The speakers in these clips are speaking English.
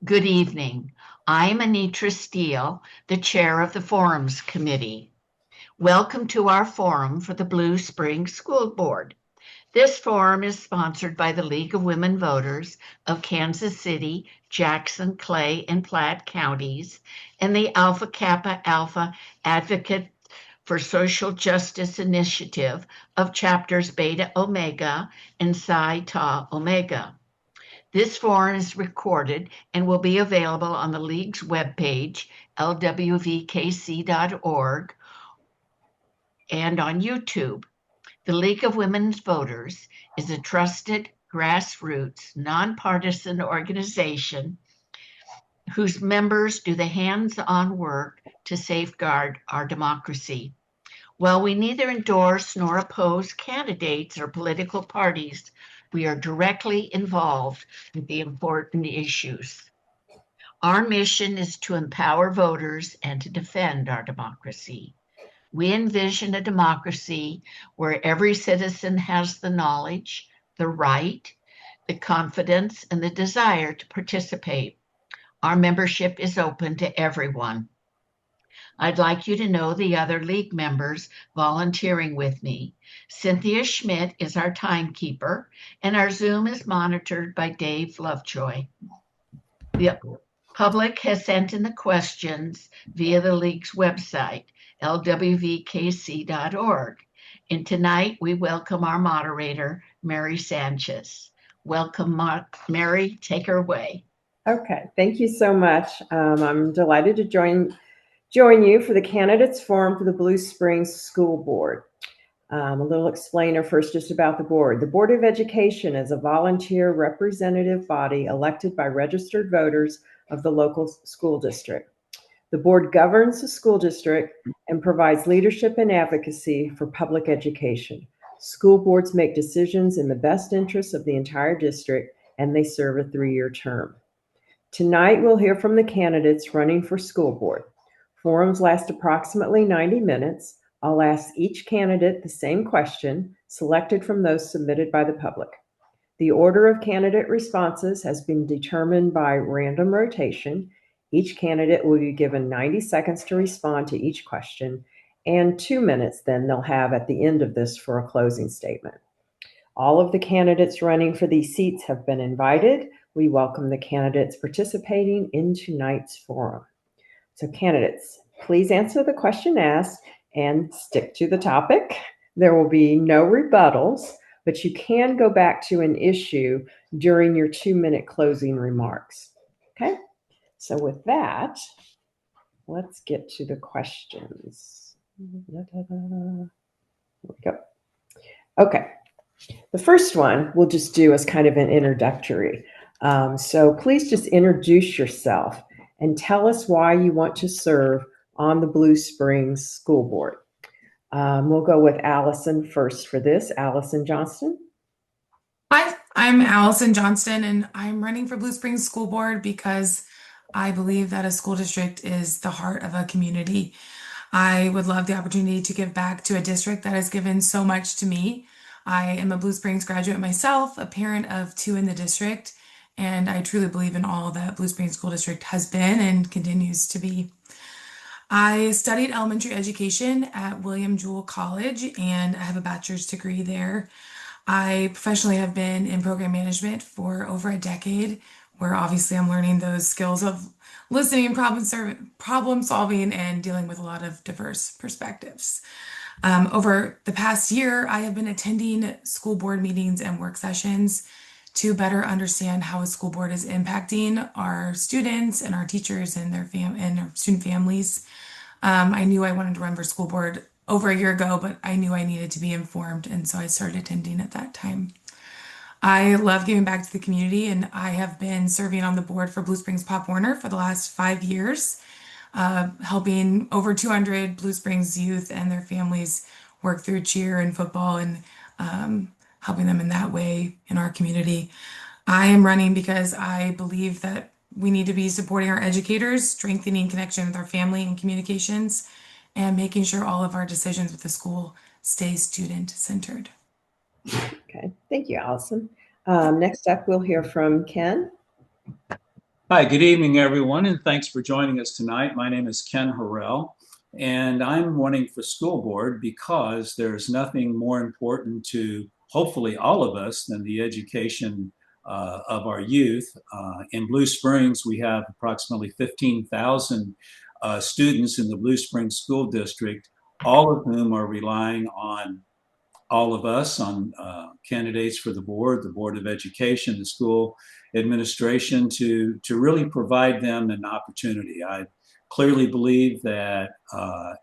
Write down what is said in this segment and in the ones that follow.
Good evening. I'm Anitra Steele, the chair of the Forums Committee. Welcome to our forum for the Blue Springs School Board. This forum is sponsored by the League of Women Voters of Kansas City, Jackson, Clay, and Platte counties, and the Alpha Kappa Alpha Advocate for Social Justice Initiative of chapters Beta Omega and Psi Tau Omega. This forum is recorded and will be available on the League's webpage, lwvkc.org, and on YouTube. The League of Women's Voters is a trusted, grassroots, nonpartisan organization whose members do the hands-on work to safeguard our democracy. While we neither endorse nor oppose candidates or political parties, we are directly involved with the important issues. Our mission is to empower voters and to defend our democracy. We envision a democracy where every citizen has the knowledge, the right, the confidence, and the desire to participate. Our membership is open to everyone. I'd like you to know the other League members volunteering with me. Cynthia Schmidt is our timekeeper, and our Zoom is monitored by Dave Lovejoy. The public has sent in the questions via the League's website, lwvkc.org. And tonight we welcome our moderator, Mary Sanchez. Welcome, Mary. Take her away. Okay, thank you so much. I'm delighted to join you for the Candidates Forum for the Blue Springs School Board. A little explainer first just about the board. The Board of Education is a volunteer representative body elected by registered voters of the local school district. The board governs the school district and provides leadership and advocacy for public education. School boards make decisions in the best interests of the entire district, and they serve a 3-year term. Tonight, we'll hear from the candidates running for school board. Forums last approximately 90 minutes. I'll ask each candidate the same question, selected from those submitted by the public. The order of candidate responses has been determined by random rotation. Each candidate will be given 90 seconds to respond to each question, and 2 minutes then they'll have at the end of this for a closing statement. All of the candidates running for these seats have been invited. We welcome the candidates participating in tonight's forum. So candidates, please answer the question asked and stick to the topic. There will be no rebuttals, but you can go back to an issue during your 2-minute closing remarks. Okay, so with that, let's get to the questions. Here we go. Okay, the first one we'll just do as kind of an introductory. So please just introduce yourself and tell us why you want to serve on the Blue Springs School Board. We'll go with Allison first for this. Allison Johnston. Hi, I'm Allison Johnston, and I'm running for Blue Springs School Board because I believe that a school district is the heart of a community. I would love the opportunity to give back to a district that has given so much to me. I am a Blue Springs graduate myself, a parent of 2 in the district, and I truly believe in all that Blue Springs School District has been and continues to be. I studied elementary education at William Jewell College, and I have a bachelor's degree there. I professionally have been in program management for over a decade, where obviously I'm learning those skills of listening, problem solving, and dealing with a lot of diverse perspectives. Over the past year, I have been attending school board meetings and work sessions to better understand how a school board is impacting our students and our teachers and their student families. I knew I wanted to run for school board over a year ago, but I knew I needed to be informed, and so I started attending at that time. I love giving back to the community, and I have been serving on the board for Blue Springs Pop Warner for the last 5 years, helping over 200 Blue Springs youth and their families work through cheer and football and helping them in that way in our community. I am running because I believe that we need to be supporting our educators, strengthening connection with our family and communications, and making sure all of our decisions with the school stay student-centered. Okay, thank you, Allison. Next up, we'll hear from Ken. Hi, good evening, everyone, and thanks for joining us tonight. My name is Ken Harrell, and I'm running for school board because there's nothing more important to hopefully all of us than the education of our youth. In Blue Springs, we have approximately 15,000 students in the Blue Springs School District, all of whom are relying on all of us on candidates for the Board of Education, the school administration to really provide them an opportunity. I clearly believe that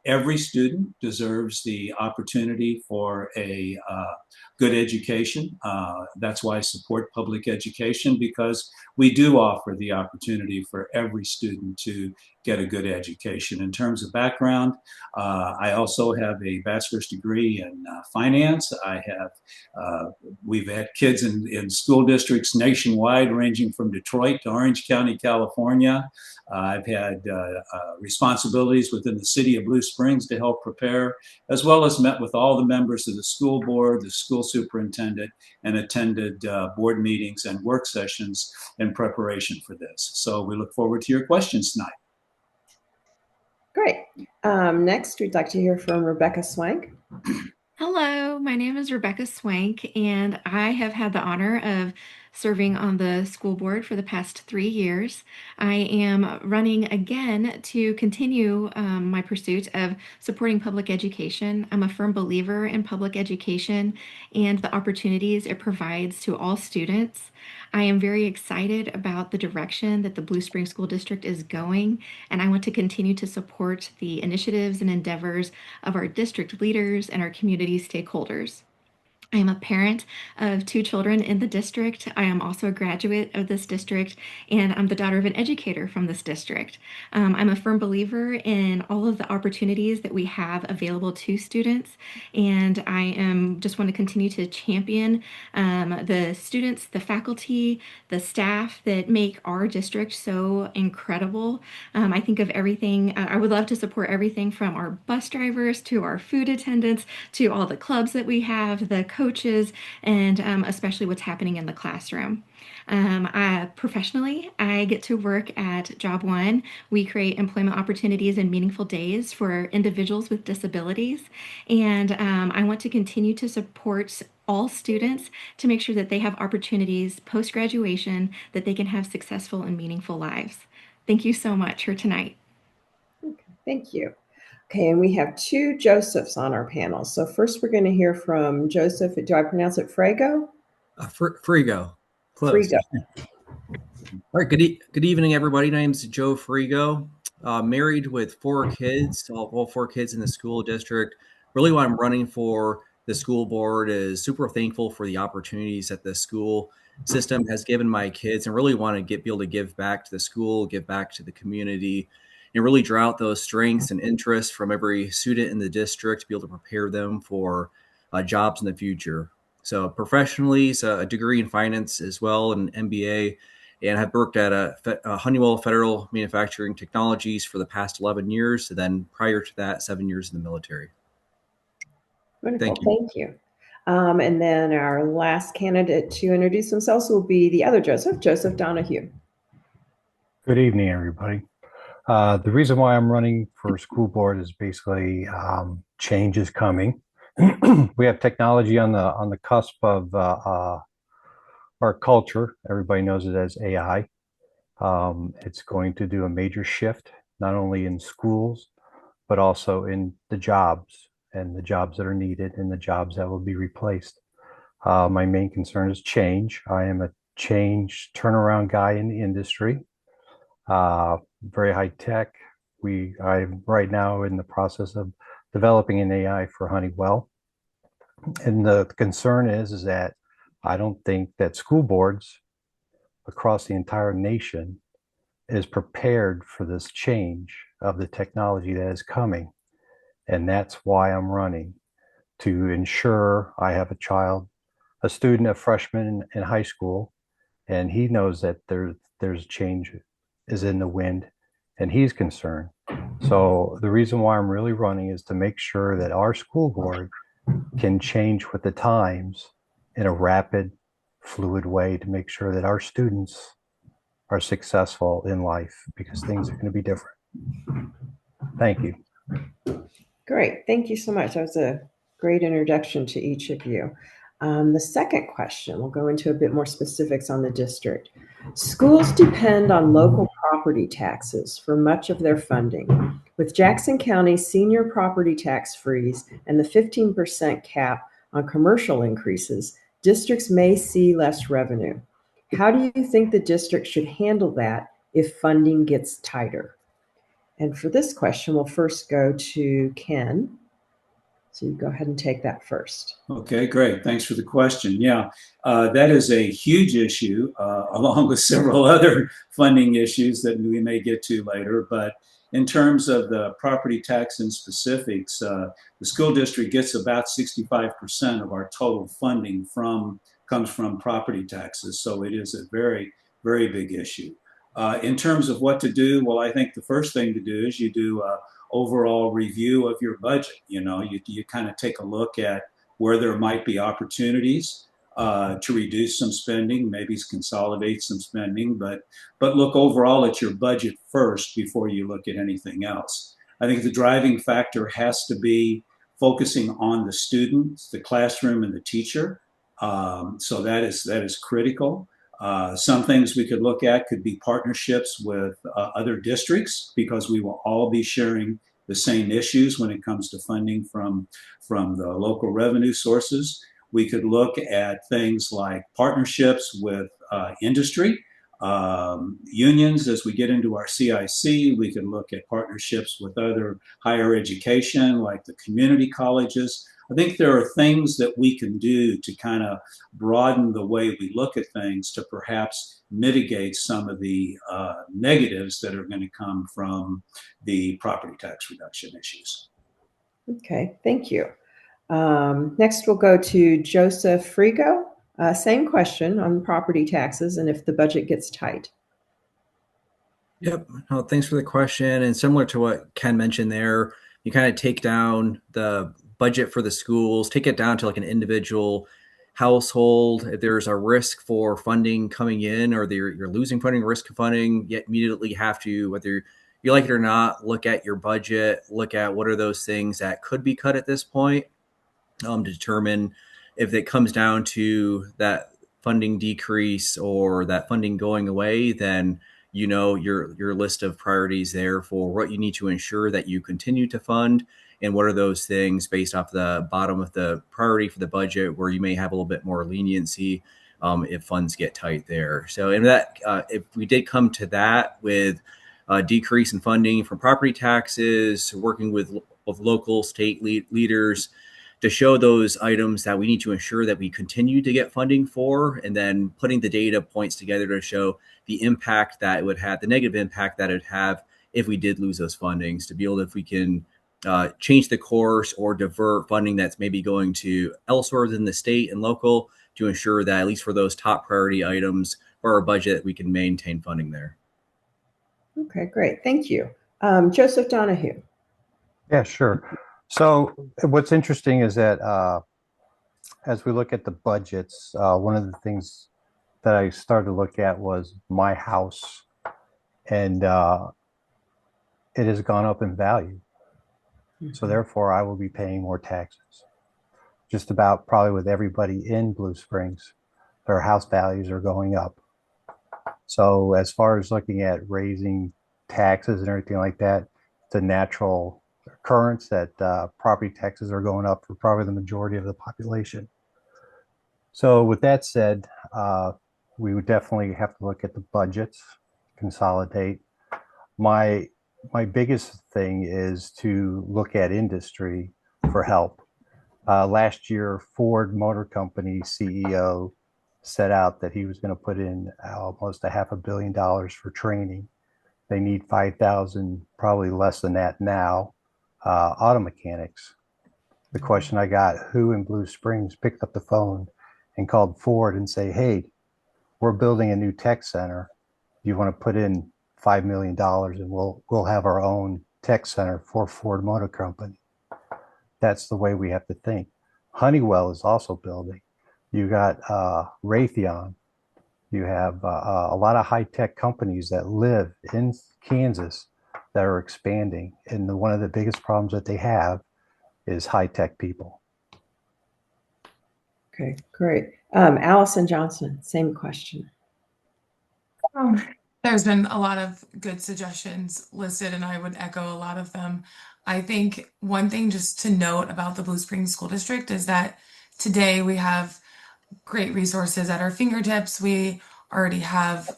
every student deserves the opportunity for a good education. That's why I support public education, because we do offer the opportunity for every student to get a good education. In terms of background, I also have a bachelor's degree in finance. We've had kids in school districts nationwide, ranging from Detroit to Orange County, California. I've had responsibilities within the city of Blue Springs to help prepare, as well as met with all the members of the school board, the school superintendent, and attended board meetings and work sessions in preparation for this. So we look forward to your questions tonight. Great. Next, we'd like to hear from Rebecca Swank. Hello, my name is Rebecca Swank, and I have had the honor of serving on the school board for the past 3 years. I am running again to continue my pursuit of supporting public education. I'm a firm believer in public education and the opportunities it provides to all students. I am very excited about the direction that the Blue Springs School District is going, and I want to continue to support the initiatives and endeavors of our district leaders and our community stakeholders. I am a parent of 2 children in the district. I am also a graduate of this district, and I'm the daughter of an educator from this district. I'm a firm believer in all of the opportunities that we have available to students, and I am just want to continue to champion the students, the faculty, the staff that make our district so incredible. I think of everything. I would love to support everything from our bus drivers to our food attendants to all the clubs that we have, the coaches, and especially what's happening in the classroom. Professionally, I get to work at Job One. We create employment opportunities and meaningful days for individuals with disabilities. And I want to continue to support all students to make sure that they have opportunities post graduation, that they can have successful and meaningful lives. Thank you so much for tonight. Okay, thank you. Okay, and we have 2 Josephs on our panel. So first we're going to hear from Joseph. Do I pronounce it Frago? Frigo. Close. Frigo. All right. Good evening, everybody. My name is Joe Frigo. Married with 4 kids, all 4 kids in the school district. Really, what I'm running for the school board is super thankful for the opportunities that the school system has given my kids, and really want to be able to give back to the school, give back to the community, and really draw out those strengths and interests from every student in the district to be able to prepare them for jobs in the future. So professionally, so a degree in finance as well, an MBA, and have worked at a Honeywell Federal Manufacturing Technologies for the past 11 years. And then prior to that, 7 years in the military. Wonderful. Thank you. And then our last candidate to introduce themselves will be the other Joseph, Joseph Donahue. Good evening, everybody. The reason why I'm running for school board is basically change is coming. We have technology on the cusp of our culture. Everybody knows it as AI. It's going to do a major shift, not only in schools, but also in the jobs and the jobs that are needed and the jobs that will be replaced. My main concern is change. I am a change turnaround guy in the industry. Very high tech. I'm right now in the process of developing an AI for Honeywell. And the concern is that I don't think that school boards across the entire nation is prepared for this change of the technology that is coming. And that's why I'm running, to ensure I have a student, a freshman in high school, and he knows that there's change is in the wind, and he's concerned. So the reason why I'm really running is to make sure that our school board can change with the times in a rapid, fluid way, to make sure that our students are successful in life, because things are going to be different. Thank you. Great. Thank you so much. That was a great introduction to each of you. The second question, we'll go into a bit more specifics on the district. Schools depend on local property taxes for much of their funding. With Jackson County's senior property tax freeze and the 15% cap on commercial increases, districts may see less revenue. How do you think the district should handle that if funding gets tighter? And for this question, we'll first go to Ken. So you go ahead and take that first. Okay, great. Thanks for the question. Yeah, that is a huge issue, along with several other funding issues that we may get to later. But in terms of the property tax in specifics, the school district gets about 65% of our total funding comes from property taxes. So it is a very, very big issue. In terms of what to do, well, I think the first thing to do is you do overall review of your budget. You kind of take a look at where there might be opportunities to reduce some spending, maybe consolidate some spending, but look overall at your budget first before you look at anything else. I think the driving factor has to be focusing on the students, the classroom, and the teacher. So that is critical. Some things we could look at could be partnerships with other districts, because we will all be sharing the same issues when it comes to funding from the local revenue sources. We could look at things like partnerships with industry, unions. As we get into our CIC, we could look at partnerships with other higher education, like the community colleges. I think there are things that we can do to kind of broaden the way we look at things to perhaps mitigate some of the negatives that are going to come from the property tax reduction issues. Okay, thank you. Next, we'll go to Joseph Frigo. Same question on property taxes and if the budget gets tight. Yep. No, thanks for the question. And similar to what Ken mentioned there, you kind of take down the budget for the schools, take it down to like an individual household. If there's a risk for funding coming in, or you're losing funding, risk of funding, you immediately have to, whether you like it or not, look at your budget, look at what are those things that could be cut at this point, to determine if it comes down to that funding decrease or that funding going away, then your list of priorities there for what you need to ensure that you continue to fund, and what are those things based off the bottom of the priority for the budget where you may have a little bit more leniency if funds get tight there. So in that, if we did come to that with a decrease in funding from property taxes, working with local state leaders to show those items that we need to ensure that we continue to get funding for, and then putting the data points together to show the impact that it would have, the negative impact that it would have if we did lose those fundings, to be able to, if we can change the course or divert funding that's maybe going to elsewhere within the state and local, to ensure that at least for those top priority items for our budget, we can maintain funding there. Okay, great. Thank you. Joseph Donahue. Yeah, sure. So what's interesting is that as we look at the budgets, one of the things that I started to look at was my house, and it has gone up in value. So therefore, I will be paying more taxes. Just about probably with everybody in Blue Springs, their house values are going up. So as far as looking at raising taxes and everything like that, it's a natural occurrence that property taxes are going up for probably the majority of the population. So with that said, we would definitely have to look at the budgets, consolidate. My biggest thing is to look at industry for help. Last year, Ford Motor Company CEO set out that he was going to put in almost $500 million for training. They need 5,000, probably less than that now, auto mechanics. The question I got, who in Blue Springs picked up the phone and called Ford and say, hey, we're building a new tech center. You want to put in $5 million and we'll have our own tech center for Ford Motor Company. That's the way we have to think. Honeywell is also building. You got Raytheon. You have a lot of high-tech companies that live in Kansas that are expanding. And one of the biggest problems that they have is high-tech people. Okay, great. Allison Johnson, same question. There's been a lot of good suggestions listed, and I would echo a lot of them. I think one thing just to note about the Blue Springs School District is that today we have great resources at our fingertips. We already have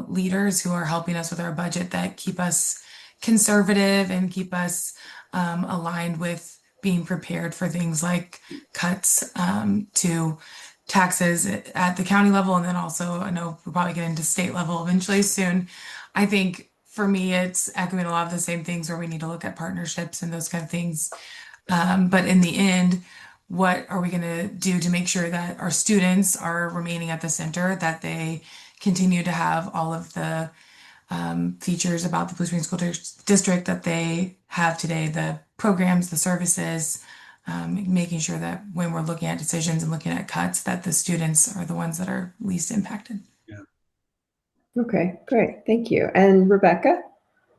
leaders who are helping us with our budget that keep us conservative and keep us aligned with being prepared for things like cuts to taxes at the county level. And then also, I know we'll probably get into state level eventually soon. I think for me, it's echoing a lot of the same things where we need to look at partnerships and those kind of things. But in the end, what are we going to do to make sure that our students are remaining at the center, that they continue to have all of the features about the Blue Springs School District that they have today, the programs, the services, making sure that when we're looking at decisions and looking at cuts, that the students are the ones that are least impacted. Okay, great. Thank you. And Rebecca?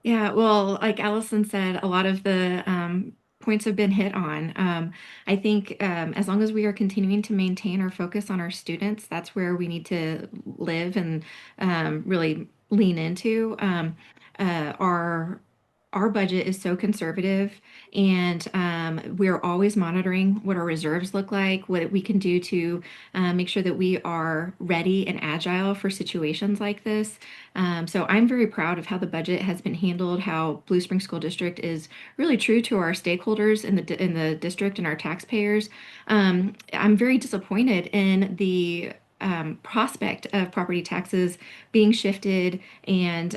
Yeah, well, like Allison said, a lot of the points have been hit on. I think as long as we are continuing to maintain our focus on our students, that's where we need to live and really lean into. Our budget is so conservative, and we're always monitoring what our reserves look like, what we can do to make sure that we are ready and agile for situations like this. So I'm very proud of how the budget has been handled, how Blue Springs School District is really true to our stakeholders in the district and our taxpayers. I'm very disappointed in the prospect of property taxes being shifted, and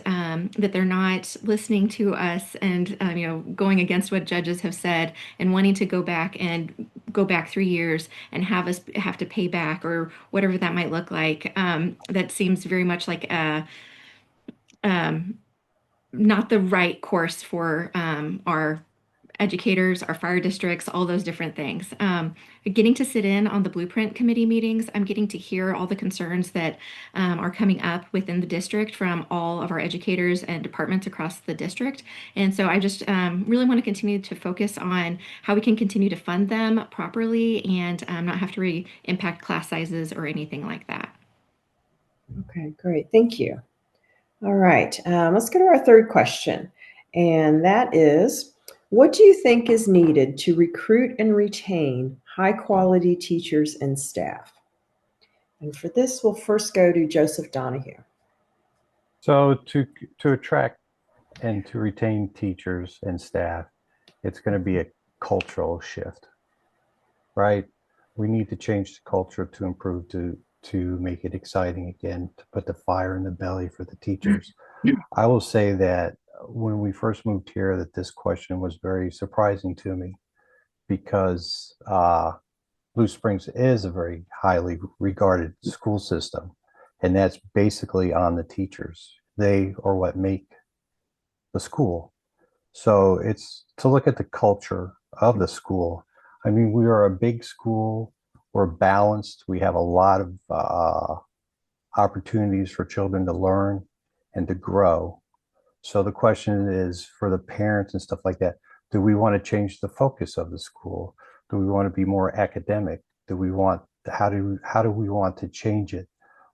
that they're not listening to us and going against what judges have said and wanting to go back 3 years and have us have to pay back or whatever that might look like. That seems very much like a not the right course for our educators, our fire districts, all those different things. Getting to sit in on the blueprint committee meetings, I'm getting to hear all the concerns that are coming up within the district from all of our educators and departments across the district. And so I just really want to continue to focus on how we can continue to fund them properly and not have to impact class sizes or anything like that. Okay, great. Thank you. All right, let's go to our third question. And that is, what do you think is needed to recruit and retain high quality teachers and staff? And for this, we'll first go to Joseph Donahue. So to attract and to retain teachers and staff, it's going to be a cultural shift, right? We need to change the culture to improve, to make it exciting again, to put the fire in the belly for the teachers. I will say that when we first moved here, that this question was very surprising to me because Blue Springs is a very highly regarded school system, and that's basically on the teachers. They are what make the school. So it's to look at the culture of the school. I mean, we are a big school. We're balanced. We have a lot of opportunities for children to learn and to grow. So the question is for the parents and stuff like that, do we want to change the focus of the school? Do we want to be more academic? How do we want to change it?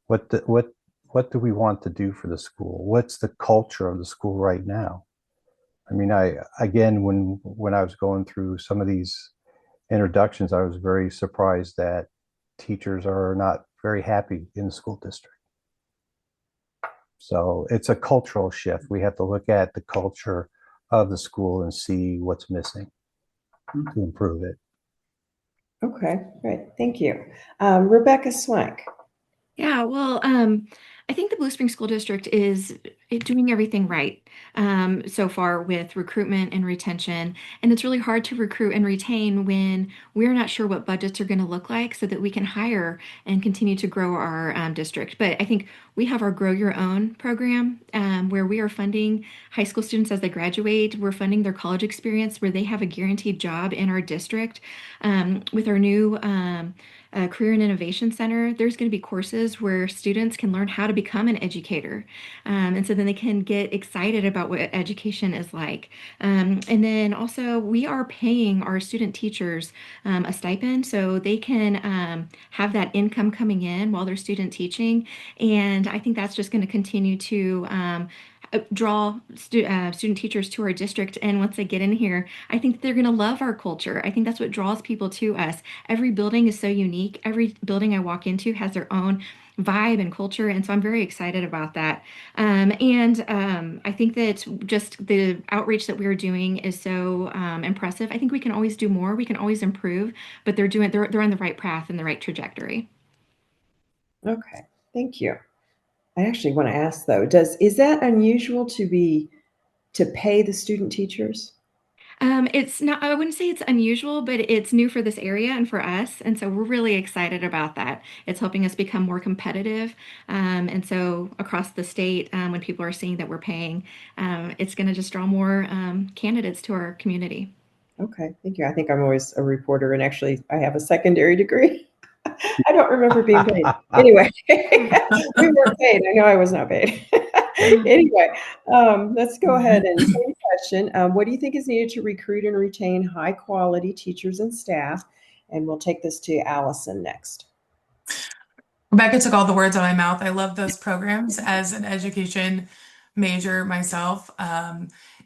What do we want to do for the school? What's the culture of the school right now? I mean, when I was going through some of these introductions, I was very surprised that teachers are not very happy in the school district. So it's a cultural shift. We have to look at the culture of the school and see what's missing to improve it. Okay, great. Thank you. Rebecca Swank. Yeah, well, I think the Blue Springs School District is doing everything right so far with recruitment and retention. And it's really hard to recruit and retain when we're not sure what budgets are going to look like so that we can hire and continue to grow our district. But I think we have our Grow Your Own program where we are funding high school students as they graduate. We're funding their college experience where they have a guaranteed job in our district. With our new Career and Innovation Center, there's going to be courses where students can learn how to become an educator. And so then they can get excited about what education is like. And then also, we are paying our student teachers a stipend so they can have that income coming in while they're student teaching. And I think that's just going to continue to draw student teachers to our district. And once they get in here, I think they're going to love our culture. I think that's what draws people to us. Every building is so unique. Every building I walk into has their own vibe and culture. And so I'm very excited about that. I think that just the outreach that we're doing is so impressive. I think we can always do more. We can always improve, but they're on the right path and the right trajectory. Okay, thank you. I actually want to ask though, is that unusual to pay the student teachers? It's not, I wouldn't say it's unusual, but it's new for this area and for us. And so we're really excited about that. It's helping us become more competitive. And so across the state, when people are seeing that we're paying, it's going to just draw more candidates to our community. Okay, thank you. I think I'm always a reporter, and actually, I have a secondary degree. I don't remember being paid. Anyway, we weren't paid. I know I was not paid. Anyway, let's go ahead and same question. What do you think is needed to recruit and retain high quality teachers and staff? And we'll take this to Allison next. Rebecca took all the words out of my mouth. I love those programs as an education major myself.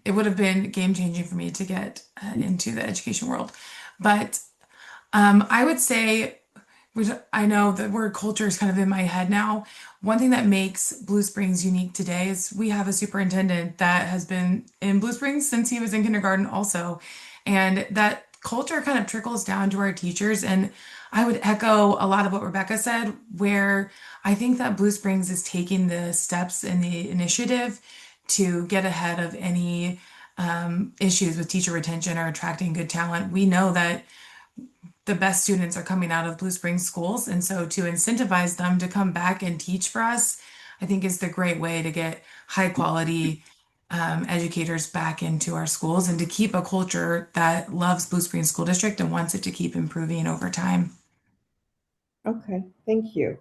It would have been game changing for me to get into the education world. But I would say, which I know the word culture is kind of in my head now. One thing that makes Blue Springs unique today is we have a superintendent that has been in Blue Springs since he was in kindergarten also. And that culture kind of trickles down to our teachers. And I would echo a lot of what Rebecca said, where I think that Blue Springs is taking the steps and the initiative to get ahead of any issues with teacher retention or attracting good talent. We know that the best students are coming out of Blue Springs schools. And so to incentivize them to come back and teach for us, I think is the great way to get high quality educators back into our schools and to keep a culture that loves Blue Springs School District and wants it to keep improving over time. Okay, thank you.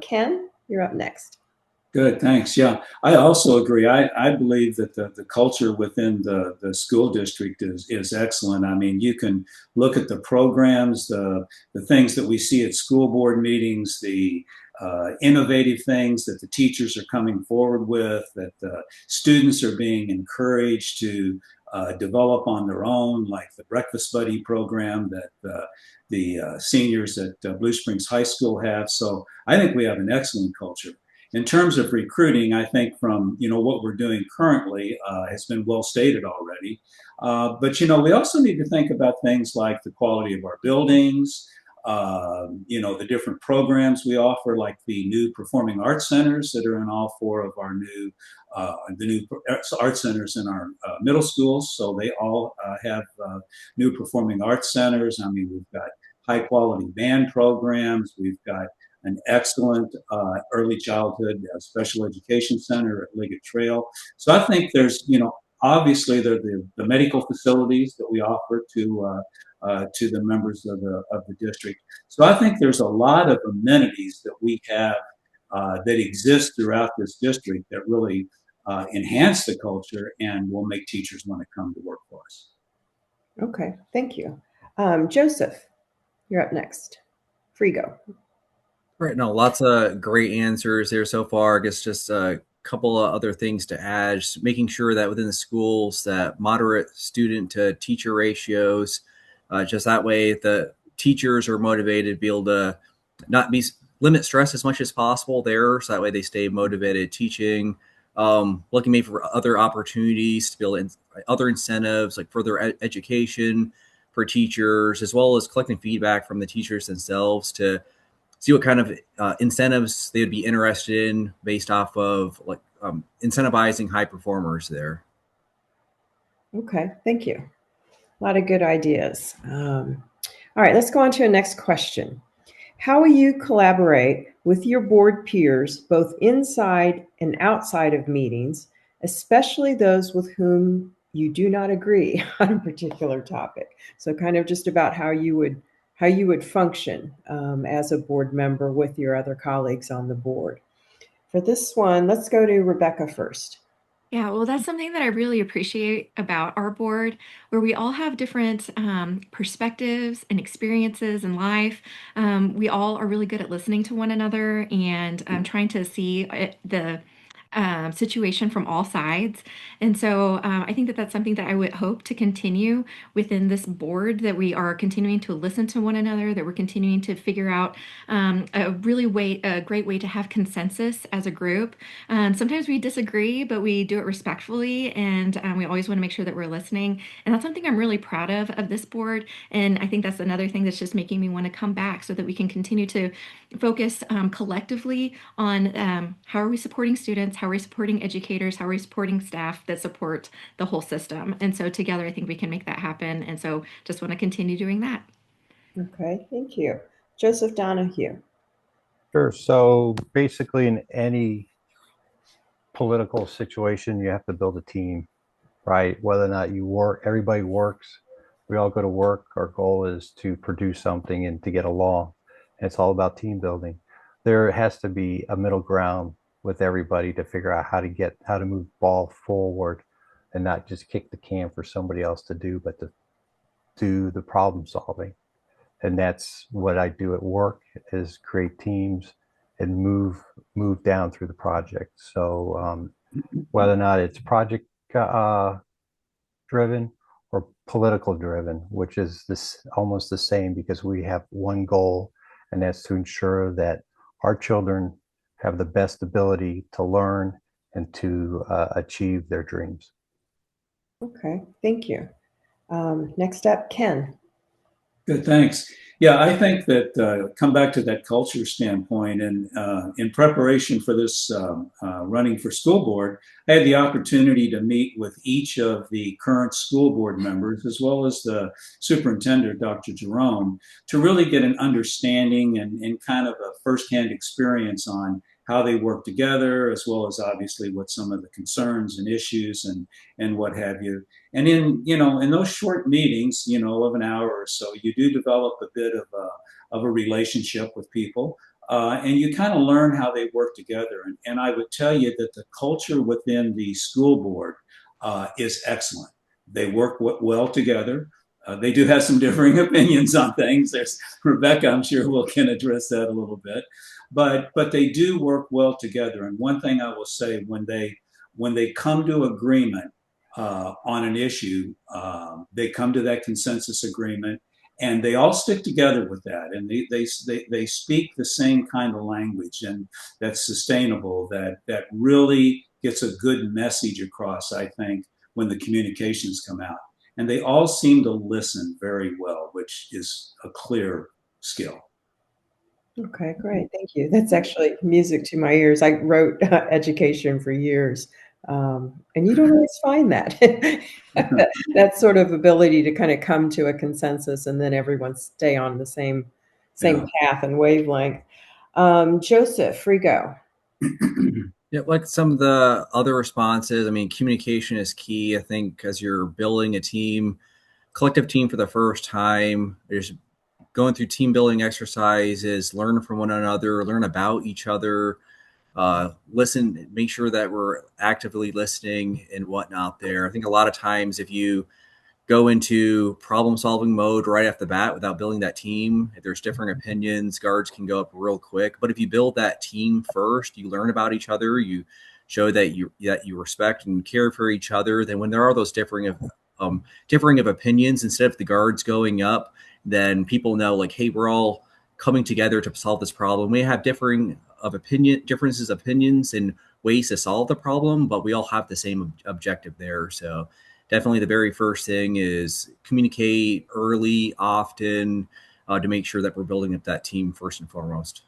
Ken, you're up next. Good, thanks. Yeah, I also agree. I believe that the culture within the school district is excellent. I mean, you can look at the programs, the things that we see at school board meetings, the innovative things that the teachers are coming forward with, that the students are being encouraged to develop on their own, like the Breakfast Buddy program that the seniors at Blue Springs High School have. So I think we have an excellent culture. In terms of recruiting, I think from what we're doing currently has been well stated already. But we also need to think about things like the quality of our buildings, the different programs we offer, like the new performing arts centers that are in all four of our the new art centers in our middle schools. So they all have new performing arts centers. I mean, we've got high quality band programs. We've got an excellent early childhood special education center at Liggett Trail. So I think there's, obviously the medical facilities that we offer to the members of the district. So I think there's a lot of amenities that we have that exist throughout this district that really enhance the culture and will make teachers want to come to work for us. Okay, thank you. Joseph, you're up next. Frigo. Right. No, lots of great answers there so far. I guess just a couple of other things to add, just making sure that within the schools that moderate student to teacher ratios, just that way the teachers are motivated to be able to limit stress as much as possible there. So that way they stay motivated teaching, looking maybe for other opportunities to build other incentives like further education for teachers, as well as collecting feedback from the teachers themselves to see what kind of incentives they would be interested in based off of like incentivizing high performers there. Okay, thank you. A lot of good ideas. All right, let's go on to the next question. How will you collaborate with your board peers, both inside and outside of meetings, especially those with whom you do not agree on a particular topic? So kind of just about how you would function as a board member with your other colleagues on the board. For this one, let's go to Rebecca first. Yeah, well, that's something that I really appreciate about our board, where we all have different perspectives and experiences in life. We all are really good at listening to one another and trying to see the situation from all sides. And so I think that that's something that I would hope to continue within this board, that we are continuing to listen to one another, that we're continuing to figure out a great way to have consensus as a group. Sometimes we disagree, but we do it respectfully, and we always want to make sure that we're listening. And that's something I'm really proud of this board. And I think that's another thing that's just making me want to come back, so that we can continue to focus collectively on how are we supporting students, how are we supporting educators, how are we supporting staff that support the whole system. And so together, I think we can make that happen. And so just want to continue doing that. Okay, thank you. Joseph Donahue. Sure. So basically, in any political situation, you have to build a team, right? Whether or not you work, everybody works. We all go to work. Our goal is to produce something and to get along. And it's all about team building. There has to be a middle ground with everybody to figure out how to move the ball forward and not just kick the can for somebody else to do, but to do the problem solving. And that's what I do at work, is create teams and move down through the project. So whether or not it's project driven or political driven, which is this almost the same, because we have one goal, and that's to ensure that our children have the best ability to learn and to achieve their dreams. Okay, thank you. Next up, Ken. Good, thanks. Yeah, I think that come back to that culture standpoint, and in preparation for this running for school board, I had the opportunity to meet with each of the current school board members, as well as the superintendent, Dr. Jerome, to really get an understanding and kind of a firsthand experience on how they work together, as well as obviously what some of the concerns and issues and what have you. And in those short meetings, of an hour or so, you do develop a bit of a relationship with people, and you kind of learn how they work together. And I would tell you that the culture within the school board is excellent. They work well together. They do have some differing opinions on things. There's Rebecca, I'm sure, can address that a little bit, but they do work well together. And one thing I will say, when they come to agreement on an issue, they come to that consensus agreement, and they all stick together with that, and they speak the same kind of language, and that's sustainable. That really gets a good message across, I think, when the communications come out. And they all seem to listen very well, which is a clear skill. Okay, great. Thank you. That's actually music to my ears. I wrote education for years, and you don't always find that. That sort of ability to kind of come to a consensus and then everyone stay on the same path and wavelength. Joseph, Frigo. Yeah, like some of the other responses, I mean, communication is key. I think as you're building a team, collective team for the first time, there's going through team building exercises, learn from one another, learn about each other, listen, make sure that we're actively listening and whatnot there. I think a lot of times if you go into problem solving mode right off the bat without building that team, if there's different opinions, guards can go up real quick. But if you build that team first, you learn about each other, you show that you respect and care for each other, then when there are those differing of opinions, instead of the guards going up, then people know, like, hey, we're all coming together to solve this problem. We have differences of opinions and ways to solve the problem, but we all have the same objective there. So definitely the very first thing is communicate early, often, to make sure that we're building up that team first and foremost.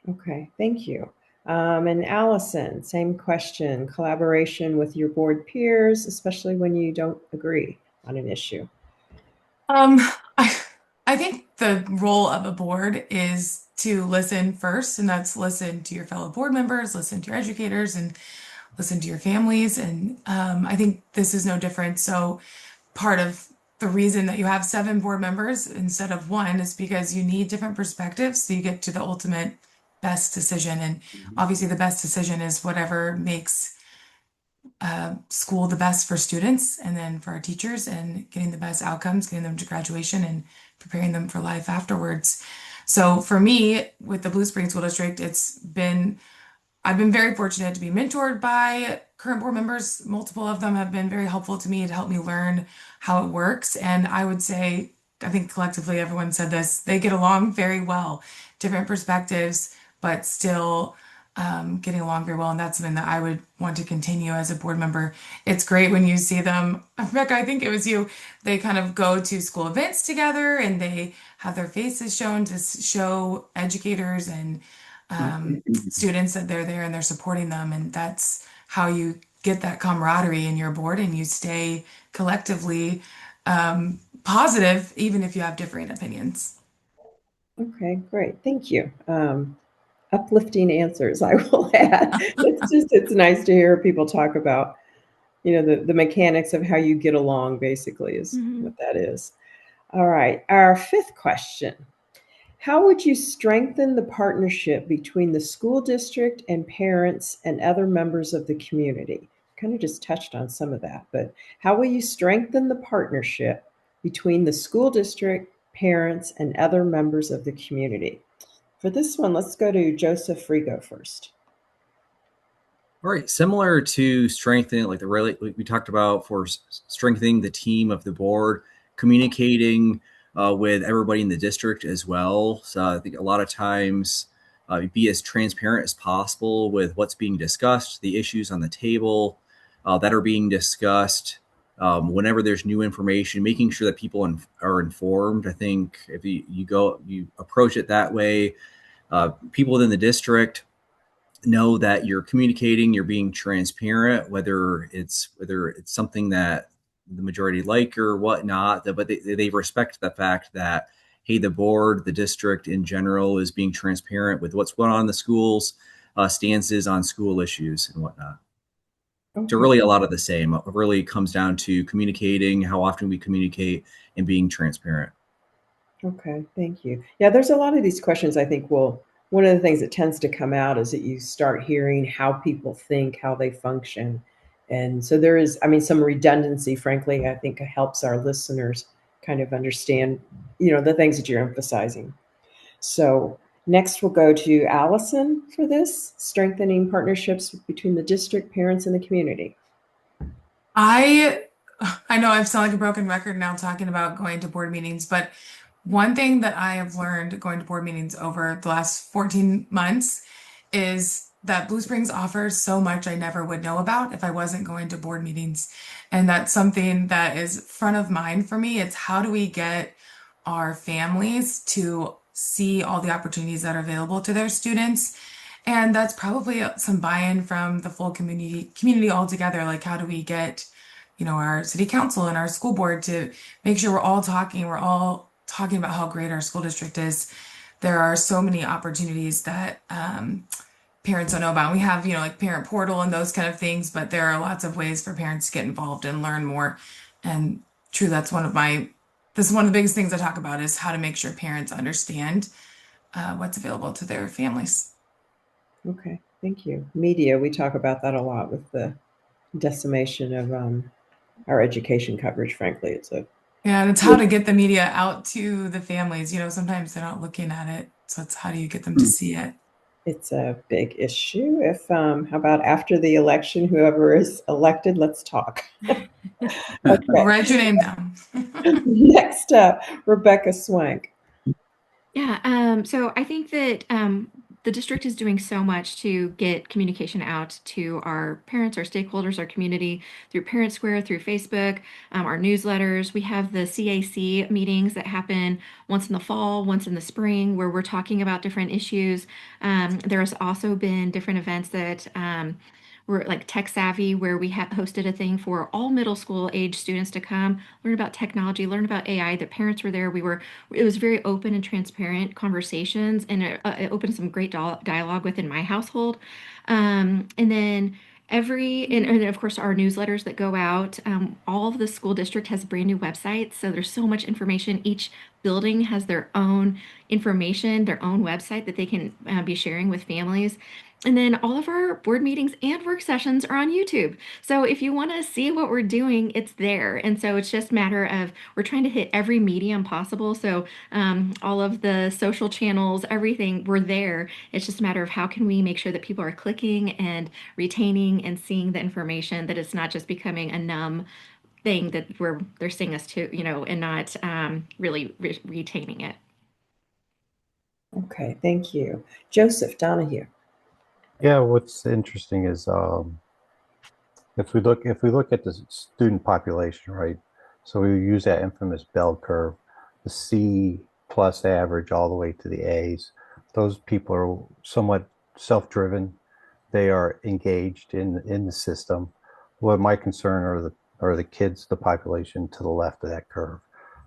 Okay, thank you. And Allison, same question. Collaboration with your board peers, especially when you don't agree on an issue. Um, I, I think the role of a board is to listen first, and that's listen to your fellow board members, listen to your educators, and listen to your families. And I think this is no different. So part of the reason that you have 7 board members instead of 1 is because you need different perspectives so you get to the ultimate best decision. And obviously, the best decision is whatever makes school the best for students and then for our teachers and getting the best outcomes, getting them to graduation and preparing them for life afterwards. So for me, with the Blue Springs School District, I've been very fortunate to be mentored by current board members. Multiple of them have been very helpful to me to help me learn how it works. And I would say, I think collectively everyone said this, they get along very well, different perspectives, but still getting along very well. And that's something that I would want to continue as a board member. It's great when you see them. Rebecca, I think it was you. They kind of go to school events together and they have their faces shown to show educators and students that they're there and they're supporting them. And that's how you get that camaraderie in your board and you stay collectively positive, even if you have differing opinions. Okay, great. Thank you. Uplifting answers, I will add. It's nice to hear people talk about, the mechanics of how you get along, basically, is what that is. All right. Our 5th question. How would you strengthen the partnership between the school district and parents and other members of the community? Kind of just touched on some of that, but how will you strengthen the partnership between the school district, parents, and other members of the community? For this one, let's go to Joseph Frigo first. All right, similar to strengthening, like we talked about for strengthening the team of the board, communicating with everybody in the district as well. So I think a lot of times be as transparent as possible with what's being discussed, the issues on the table that are being discussed. Whenever there's new information, making sure that people are informed. I think if you approach it that way, people within the district know that you're communicating, you're being transparent, whether it's something that the majority like or whatnot, but they respect the fact that, hey, the board, the district in general is being transparent with what's going on in the schools, stances on school issues and whatnot. Okay. So really a lot of the same. It really comes down to communicating, how often we communicate, and being transparent. Okay, thank you. Yeah, there's a lot of these questions I think one of the things that tends to come out is that you start hearing how people think, how they function. And so there is, some redundancy, frankly, I think helps our listeners kind of understand, the things that you're emphasizing. So next we'll go to Allison for this, strengthening partnerships between the district, parents, and the community. I know I sound like a broken record now talking about going to board meetings, but one thing that I have learned going to board meetings over the last 14 months is that Blue Springs offers so much I never would know about if I wasn't going to board meetings. And that's something that is front of mind for me. It's how do we get our families to see all the opportunities that are available to their students? And that's probably some buy-in from the full community altogether. Like how do we get, our city council and our school board to make sure we're all talking about how great our school district is. There are so many opportunities that parents don't know about. We have, like parent portal and those kind of things, but there are lots of ways for parents to get involved and learn more. And true, this is one of the biggest things I talk about is how to make sure parents understand what's available to their families. Okay, thank you. Media, we talk about that a lot with the decimation of our education coverage, frankly. And it's how to get the media out to the families. Sometimes they're not looking at it. So it's how do you get them to see it? It's a big issue. How about after the election, whoever is elected, let's talk. Okay. Write your name down. Next up, Rebecca Swank. Yeah, so I think that the district is doing so much to get communication out to our parents, our stakeholders, our community through Parent Square, through Facebook, our newsletters. We have the CAC meetings that happen once in the fall, once in the spring, where we're talking about different issues. There's also been different events that we're like Tech Savvy, where we hosted a thing for all middle school age students to come learn about technology, learn about AI. The parents were there. It was very open and transparent conversations, and it opened some great dialogue within my household. And then and then of course our newsletters that go out. All of the school district has brand new websites, so there's so much information. Each building has their own information, their own website that they can be sharing with families. And then all of our board meetings and work sessions are on YouTube. So if you want to see what we're doing, it's there. And so it's just a matter of we're trying to hit every medium possible. So all of the social channels, everything, we're there. It's just a matter of how can we make sure that people are clicking and retaining and seeing the information, that it's not just becoming a numb thing that they're seeing us to, and not really retaining it. Okay, thank you. Joseph Donahue. Yeah, what's interesting is if we look at the student population, right? So we use that infamous bell curve, the C plus average all the way to the A's. Those people are somewhat self-driven. They are engaged in the system. What my concern are the kids, the population to the left of that curve.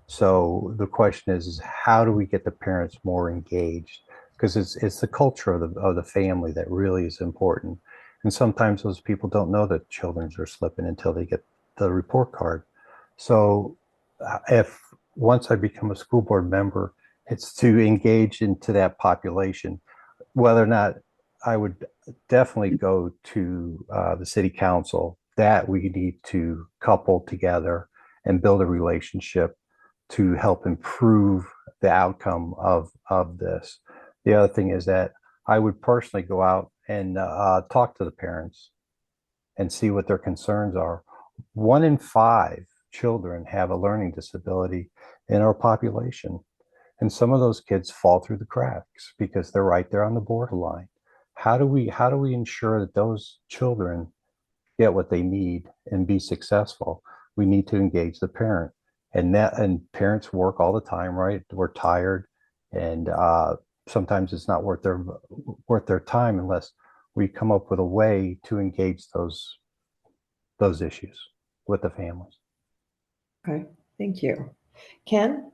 So the question is how do we get the parents more engaged? Because it's the culture of the family that really is important. And sometimes those people don't know that children are slipping until they get the report card. So if once I become a school board member, it's to engage into that population, whether or not I would definitely go to the city council, that we need to couple together and build a relationship to help improve the outcome of this. The other thing is that I would personally go out and talk to the parents and see what their concerns are. 1 in 5 children have a learning disability in our population. And some of those kids fall through the cracks because they're right there on the borderline. How do we ensure that those children get what they need and be successful? We need to engage the parent. And parents work all the time, right? We're tired, and sometimes it's not worth their time unless we come up with a way to engage those issues with the families. Okay, thank you. Ken?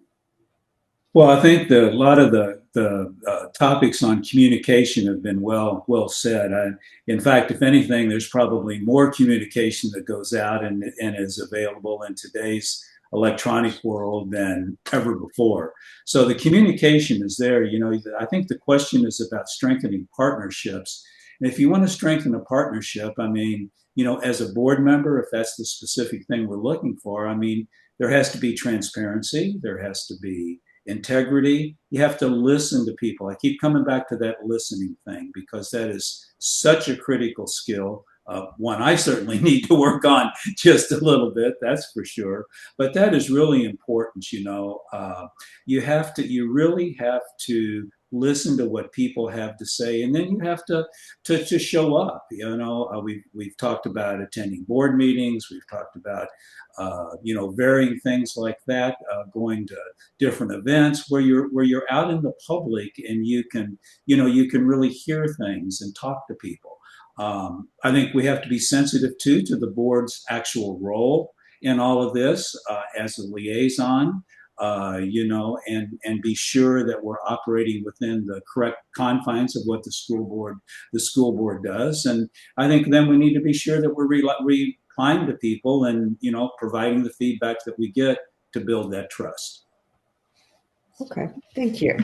Well, I think a lot of the topics on communication have been well said. In fact, if anything, there's probably more communication that goes out and is available in today's electronic world than ever before. So the communication is there. I think the question is about strengthening partnerships. And if you want to strengthen a partnership, as a board member, if that's the specific thing we're looking for, there has to be transparency. There has to be integrity. You have to listen to people. I keep coming back to that listening thing because that is such a critical skill. One I certainly need to work on just a little bit, that's for sure. But that is really important. You really have to listen to what people have to say, and then you have to show up. We've talked about attending board meetings. We've talked about varying things like that, going to different events where you're out in the public and you can really hear things and talk to people. I think we have to be sensitive to the board's actual role in all of this as a liaison, and be sure that we're operating within the correct confines of what the school board does. And I think then we need to be sure that we're replying to people and providing the feedback that we get to build that trust. Okay, thank you.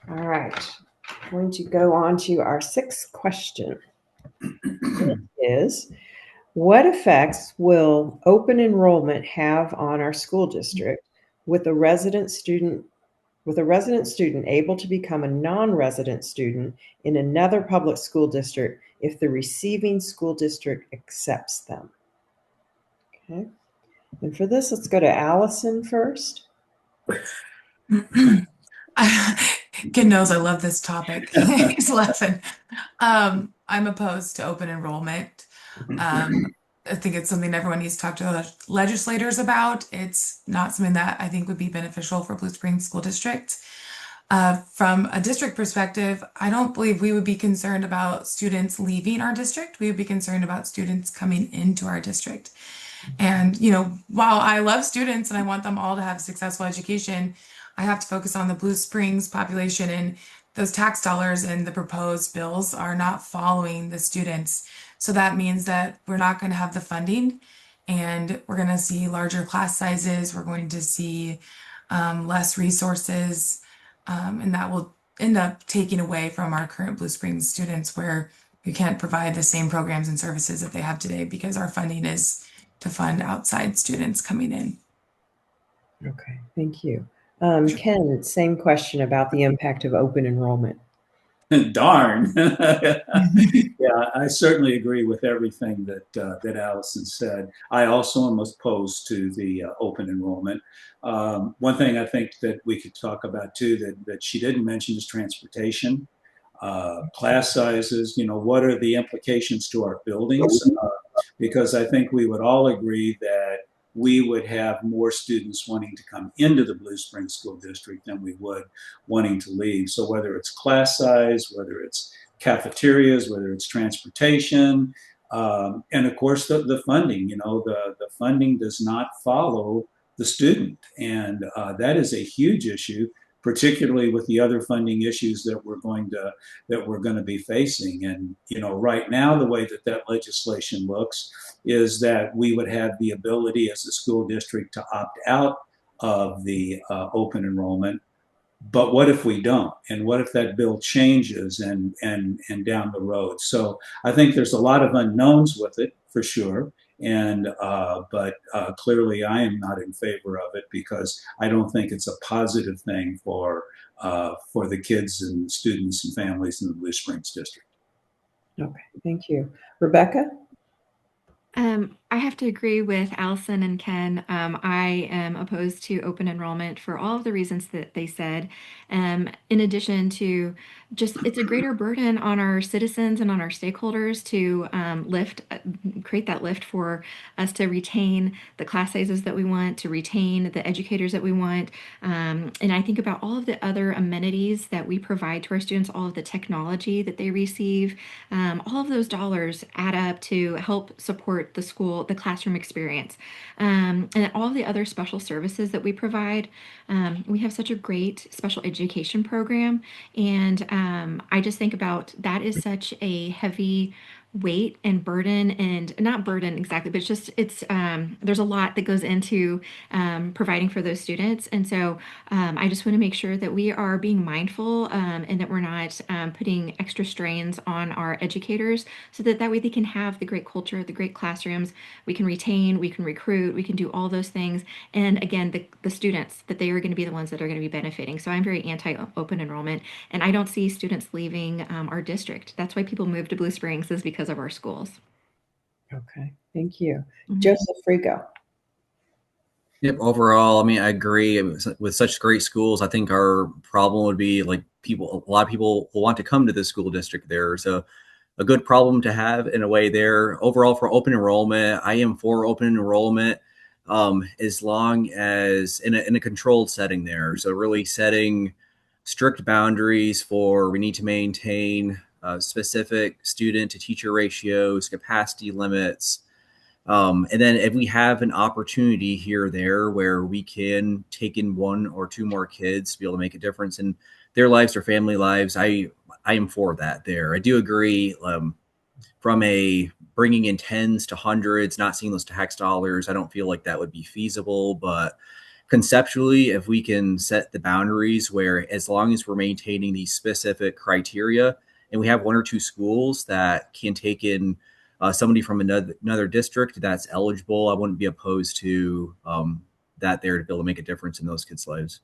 All right, I'm going to go on to our 6th question. It is, what effects will open enrollment have on our school district with a resident student able to become a non-resident student in another public school district if the receiving school district accepts them? Okay, and for this, let's go to Allison first. Ken knows I love this topic. He's laughing. I'm opposed to open enrollment. I think it's something everyone needs to talk to the legislators about. It's not something that I think would be beneficial for Blue Springs School District. From a district perspective, I don't believe we would be concerned about students leaving our district. We would be concerned about students coming into our district. And, while I love students and I want them all to have a successful education, I have to focus on the Blue Springs population, and those tax dollars and the proposed bills are not following the students. So that means that we're not going to have the funding, and we're going to see larger class sizes. We're going to see less resources, and that will end up taking away from our current Blue Springs students, where we can't provide the same programs and services that they have today because our funding is to fund outside students coming in. Okay, thank you. Ken, same question about the impact of open enrollment. Darn. Yeah, I certainly agree with everything that Allison said. I also am opposed to the open enrollment. One thing I think that we could talk about too that she didn't mention is transportation, class sizes. What are the implications to our buildings? Because I think we would all agree that we would have more students wanting to come into the Blue Springs School District than we would wanting to leave. So whether it's class size, whether it's cafeterias, whether it's transportation, and of course the funding, the funding does not follow the student. And that is a huge issue, particularly with the other funding issues that we're going to be facing. And right now, the way that legislation looks is that we would have the ability as a school district to opt out of the open enrollment. But what if we don't? And what if that bill changes and down the road? So I think there's a lot of unknowns with it for sure. And but clearly, I am not in favor of it because I don't think it's a positive thing for the kids and students and families in the Blue Springs district. Okay, thank you. Rebecca? I have to agree with Allison and Ken. I am opposed to open enrollment for all of the reasons that they said. In addition to it's a greater burden on our citizens and on our stakeholders to create that lift for us to retain the class sizes that we want, to retain the educators that we want. And I think about all of the other amenities that we provide to our students, all of the technology that they receive. All of those dollars add up to help support the school, the classroom experience, and all the other special services that we provide. We have such a great special education program, and I just think about that is such a heavy weight and burden, and not burden exactly, but it's there's a lot that goes into providing for those students. And so I just want to make sure that we are being mindful, and that we're not putting extra strains on our educators, so that way they can have the great culture, the great classrooms. We can retain, we can recruit, we can do all those things. And again, the students, that they are going to be the ones that are going to be benefiting. So I'm very anti-open enrollment, and I don't see students leaving our district. That's why people move to Blue Springs, is because of our schools. Okay, thank you. Mhm. Joseph Frigo. Yep. Overall, I mean, I agree with such great schools. I think our problem would be like a lot of people will want to come to the school district there. So a good problem to have in a way there. Overall, for open enrollment, I am for open enrollment, as long as in a controlled setting there. So really setting strict boundaries for, we need to maintain specific student to teacher ratios, capacity limits. And then if we have an opportunity here or there where we can take in one or two more kids to be able to make a difference in their lives or family lives, I am for that there. I do agree, from a bringing in tens to hundreds, not seeing those tax dollars, I don't feel like that would be feasible. But conceptually, if we can set the boundaries where, as long as we're maintaining these specific criteria, and we have one or two schools that can take in somebody from another district that's eligible, I wouldn't be opposed to that there to be able to make a difference in those kids' lives.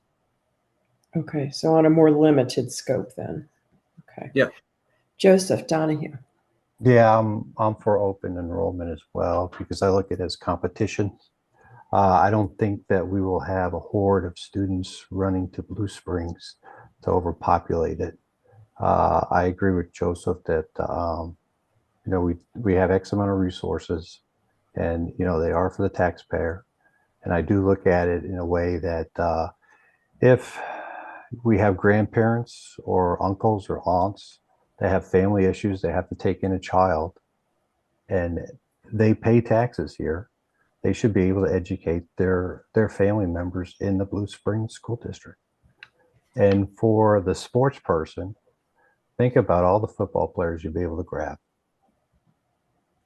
Okay, so on a more limited scope then. Okay. Yep. Joseph Donahue. Yeah, I'm for open enrollment as well because I look at it as competition. I don't think that we will have a horde of students running to Blue Springs to overpopulate it. I agree with Joseph that we have X amount of resources, and they are for the taxpayer. And I do look at it in a way that if we have grandparents or uncles or aunts that have family issues, they have to take in a child, and they pay taxes here, they should be able to educate their family members in the Blue Springs School District. And for the sports person, think about all the football players you'd be able to grab.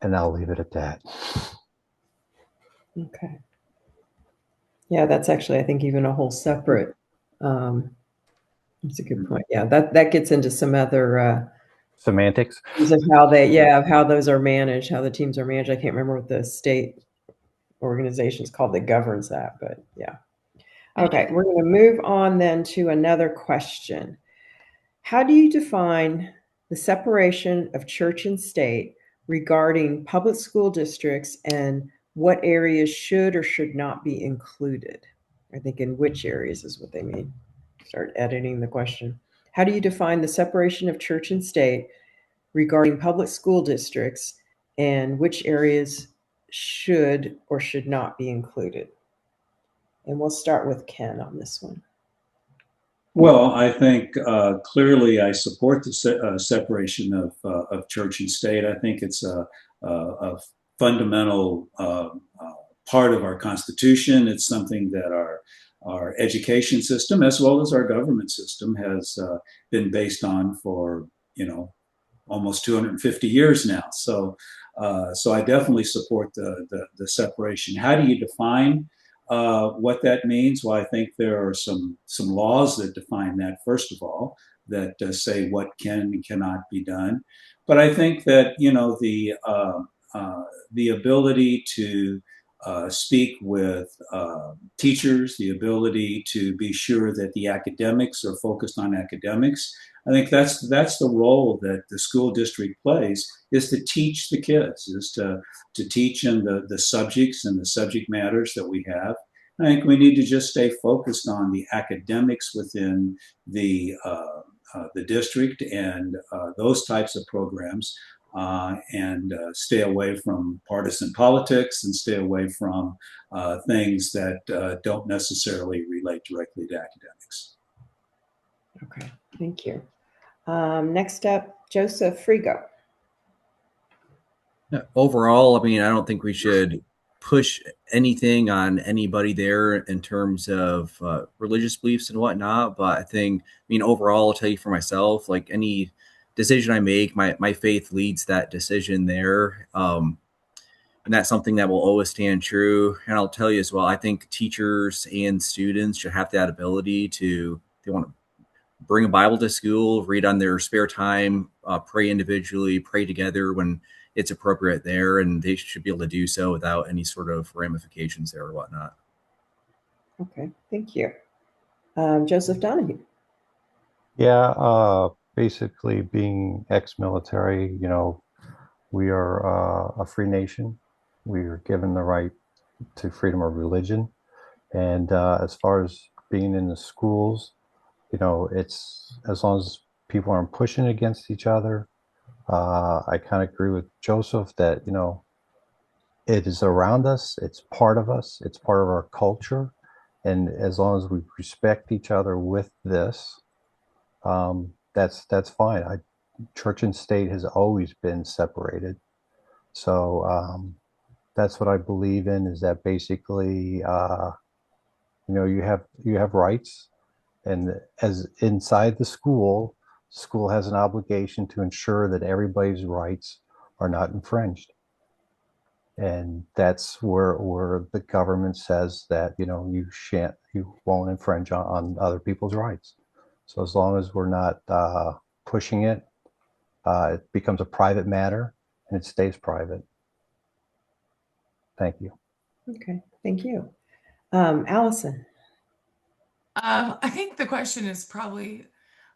And I'll leave it at that. Okay. Yeah, that's actually, I think, even a whole separate, that's a good point. Yeah, that gets into some other Semantics. of how those are managed, how the teams are managed. I can't remember what the state organization is called that governs that, but yeah. Okay, we're going to move on then to another question. How do you define the separation of church and state regarding public school districts, and what areas should or should not be included? I think in which areas is what they mean. Start editing the question. How do you define the separation of church and state regarding public school districts, and which areas should or should not be included? And we'll start with Ken on this one. Well, I think clearly I support the separation of church and state. I think it's a fundamental part of our Constitution. It's something that our education system, as well as our government system, has been based on for almost 250 years now. So I definitely support the separation. How do you define what that means? Well, I think there are some laws that define that, first of all, that say what can and cannot be done. But I think that the ability to speak with teachers, the ability to be sure that the academics are focused on academics. I think that's the role that the school district plays, is to teach the kids, is to teach in the subjects and the subject matters that we have. I think we need to just stay focused on the academics within the district and those types of programs, and stay away from partisan politics and stay away from things that don't necessarily relate directly to academics. Okay, thank you. Next up, Joseph Frigo. Overall, I mean, I don't think we should push anything on anybody there in terms of religious beliefs and whatnot. But I mean, overall, I'll tell you for myself, like any decision I make, my faith leads that decision there. And that's something that will always stand true. And I'll tell you as well, I think teachers and students should have that ability to, if they want to bring a Bible to school, read on their spare time, pray individually, pray together when it's appropriate there, and they should be able to do so without any sort of ramifications there or whatnot. Okay, thank you. Joseph Donahue. Yeah, basically being ex-military, we are a free nation. We are given the right to freedom of religion. And as far as being in the schools, it's as long as people aren't pushing against each other. I kind of agree with Joseph that, it is around us. It's part of us. It's part of our culture. And as long as we respect each other with this, that's fine. Church and state has always been separated. So that's what I believe in, is that basically, you have rights, and as inside the school has an obligation to ensure that everybody's rights are not infringed. And that's where the government says that, you won't infringe on other people's rights. So as long as we're not pushing it, it becomes a private matter and it stays private. Thank you. Okay, thank you. Allison. I think the question is probably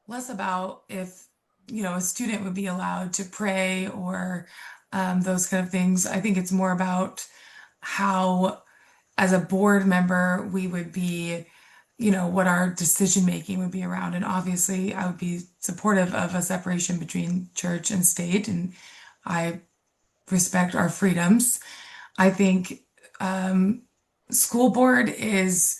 less about if, a student would be allowed to pray or those kind of things. I think it's more about how, as a board member, we would be, what our decision making would be around. And obviously, I would be supportive of a separation between church and state, and I respect our freedoms. I think school board is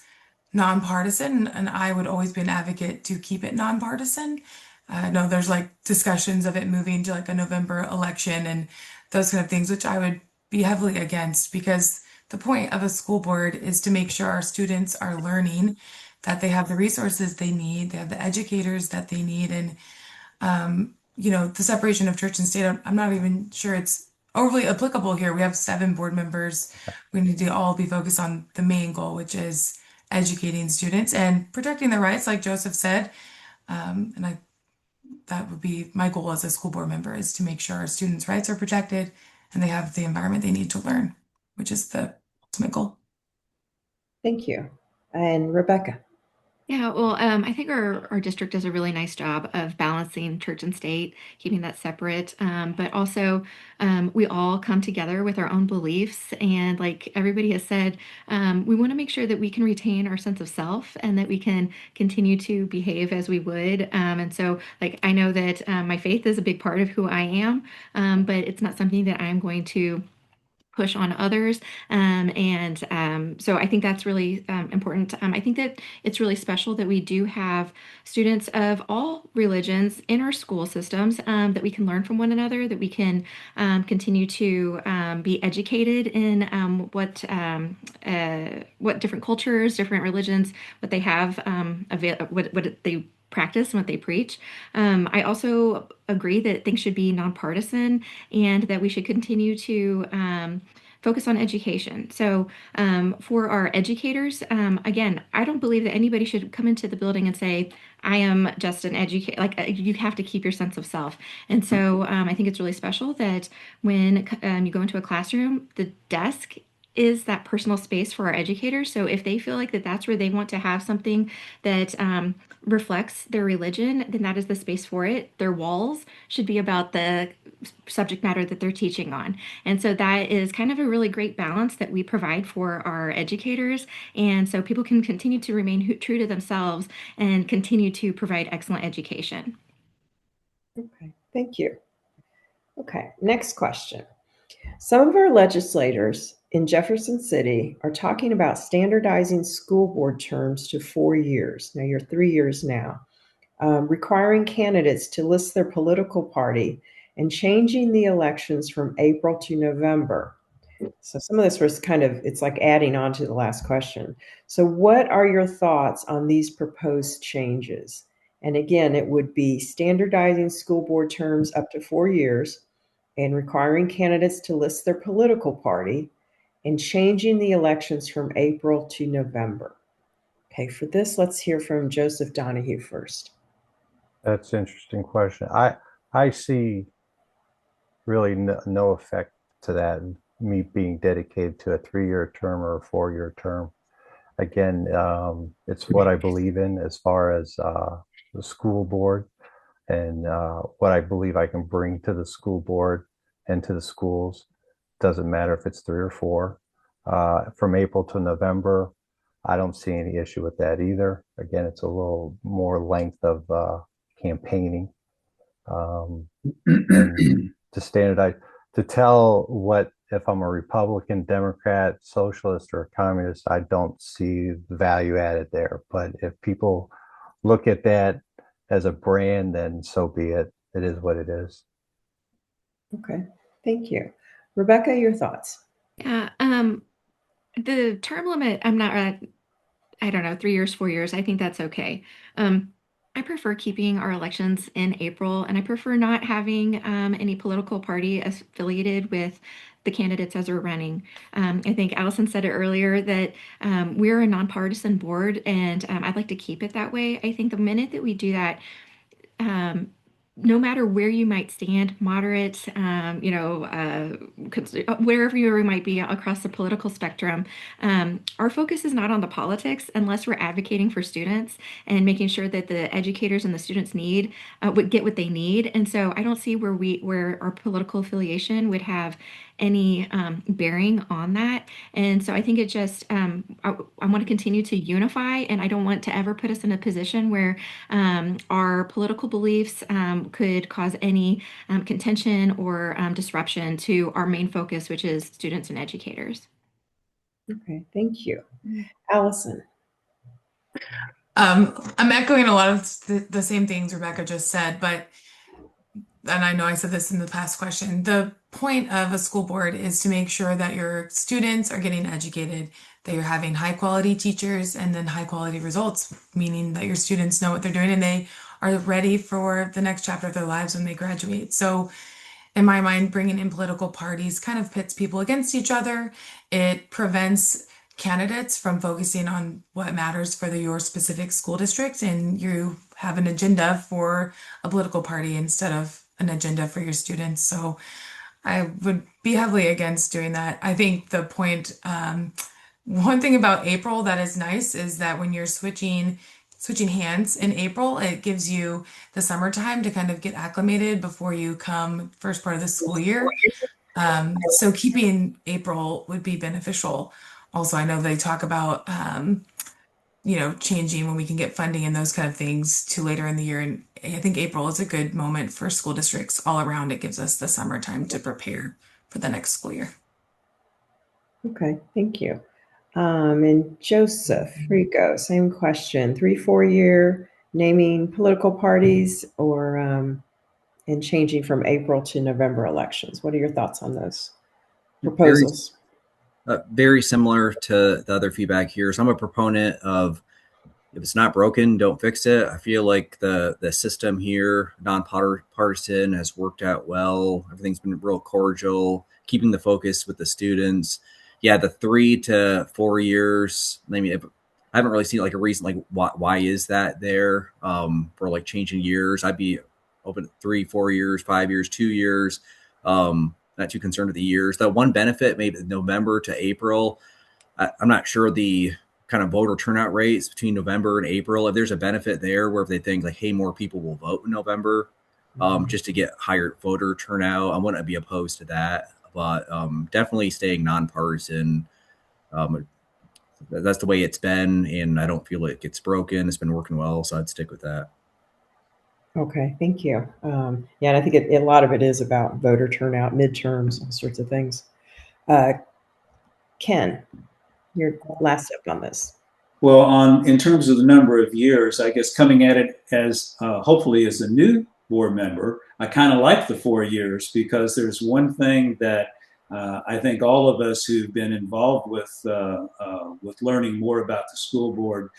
nonpartisan, and I would always be an advocate to keep it nonpartisan. I know there's like discussions of it moving to like a November election and those kind of things, which I would be heavily against because the point of a school board is to make sure our students are learning, that they have the resources they need, they have the educators that they need, and the separation of church and state, I'm not even sure it's overly applicable here. We have 7 board members. We need to all be focused on the main goal, which is educating students and protecting their rights, like Joseph said. And that would be my goal as a school board member, is to make sure our students' rights are protected and they have the environment they need to learn, which is the ultimate goal. Thank you. And Rebecca. Yeah, well, I think our district does a really nice job of balancing church and state, keeping that separate. But also, we all come together with our own beliefs. And like everybody has said, we want to make sure that we can retain our sense of self and that we can continue to behave as we would. And so, like, I know that my faith is a big part of who I am, but it's not something that I'm going to push on others. So I think that's really important. I think that it's really special that we do have students of all religions in our school systems, that we can learn from one another, that we can continue to be educated in what different cultures, different religions, what they have, what they practice and what they preach. I also agree that things should be nonpartisan and that we should continue to focus on education. So for our educators, again, I don't believe that anybody should come into the building and say, I am just an educator. Like you have to keep your sense of self. And so I think it's really special that when you go into a classroom, the desk is that personal space for our educators. So if they feel like that's where they want to have something that reflects their religion, then that is the space for it. Their walls should be about the subject matter that they're teaching on. And so that is kind of a really great balance that we provide for our educators. And so people can continue to remain true to themselves and continue to provide excellent education. Okay, thank you. Okay, next question. Some of our legislators in Jefferson City are talking about standardizing school board terms to 4 years. Now you're 3 years now, requiring candidates to list their political party and changing the elections from April to November. So some of this was it's like adding on to the last question. So what are your thoughts on these proposed changes? And again, it would be standardizing school board terms up to 4 years and requiring candidates to list their political party and changing the elections from April to November. Okay, for this, let's hear from Joseph Donahue first. That's an interesting question. I see really no effect to that, me being dedicated to a 3-year term or a 4-year term. Again, it's what I believe in as far as the school board and what I believe I can bring to the school board and to the schools. Doesn't matter if it's 3 or 4. From April to November, I don't see any issue with that either. Again, it's a little more length of campaigning. And to standardize, to tell what if I'm a Republican, Democrat, socialist, or communist, I don't see the value added there. But if people look at that as a brand, then so be it. It is what it is. Okay, thank you. Rebecca, your thoughts? Yeah, the term limit, I'm not, I don't know, 3 years, 4 years. I think that's okay. I prefer keeping our elections in April, and I prefer not having any political party affiliated with the candidates as we're running. I think Allison said it earlier that we're a nonpartisan board, and I'd like to keep it that way. I think the minute that we do that, um, no matter where you might stand, moderate, wherever you might be across the political spectrum, our focus is not on the politics unless we're advocating for students and making sure that the educators and the students need would get what they need. And so I don't see where our political affiliation would have any bearing on that. And so I think it just, I want to continue to unify, and I don't want to ever put us in a position where our political beliefs could cause any contention or disruption to our main focus, which is students and educators. Okay, thank you. Allison. I'm echoing a lot of the same things Rebecca just said, but, and I know I said this in the past question, the point of a school board is to make sure that your students are getting educated, that you're having high quality teachers and then high quality results, meaning that your students know what they're doing and they are ready for the next chapter of their lives when they graduate. So in my mind, bringing in political parties kind of pits people against each other. It prevents candidates from focusing on what matters for your specific school district, and you have an agenda for a political party instead of an agenda for your students. So I would be heavily against doing that. I think the point, one thing about April that is nice is that when you're switching hands in April, it gives you the summertime to kind of get acclimated before you come first part of the school year. So keeping April would be beneficial. Also, I know they talk about changing when we can get funding and those kind of things to later in the year. And I think April is a good moment for school districts all around. It gives us the summertime to prepare for the next school year. Okay, thank you. And Joseph Rico, same question. 3-4 year naming political parties or and changing from April to November elections. What are your thoughts on those proposals? Very similar to the other feedback here. So I'm a proponent of, if it's not broken, don't fix it. I feel like the system here, nonpartisan, has worked out well. Everything's been real cordial, keeping the focus with the students. Yeah, the 3 to 4 years. I mean, I haven't really seen like a reason, like why is that there for like changing years. I'd be open to 3, 4 years, 5 years, 2 years. Not too concerned with the years. The one benefit, maybe November to April. I'm not sure the kind of voter turnout rates between November and April. If there's a benefit there where if they think like, hey, more people will vote in November, just to get higher voter turnout, I wouldn't be opposed to that. But definitely staying nonpartisan. That's the way it's been, and I don't feel like it's broken. It's been working well, so I'd stick with that. Okay, thank you. Yeah, and I think a lot of it is about voter turnout, midterms, all sorts of things. Ken, your last step on this. Well, in terms of the number of years, I guess coming at it as hopefully as a new board member, I kind of like the 4 years because there's one thing that I think all of us who've been involved with learning more about the school board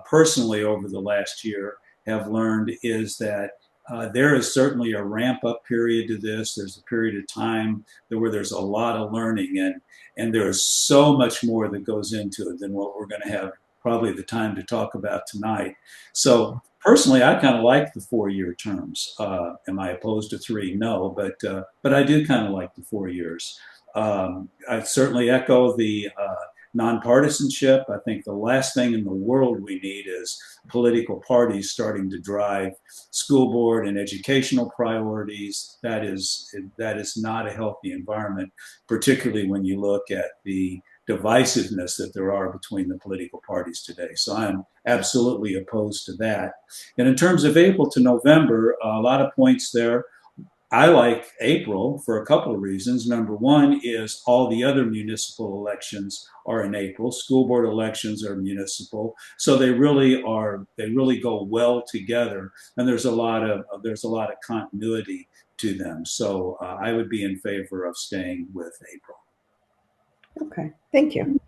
personally over the last year have learned is that there is certainly a ramp up period to this. There's a period of time where there's a lot of learning, and there is so much more that goes into it than what we're going to have probably the time to talk about tonight. So personally, I kind of like the 4 year terms. Am I opposed to 3? No, but I do kind of like the 4 years. I certainly echo the nonpartisanship. I think the last thing in the world we need is political parties starting to drive school board and educational priorities. That is not a healthy environment, particularly when you look at the divisiveness that there are between the political parties today. So I'm absolutely opposed to that. And in terms of April to November, a lot of points there. I like April for a couple of reasons. Number one is all the other municipal elections are in April. School board elections are municipal, so they really go well together, and there's a lot of continuity to them. So I would be in favor of staying with April. Okay, thank you.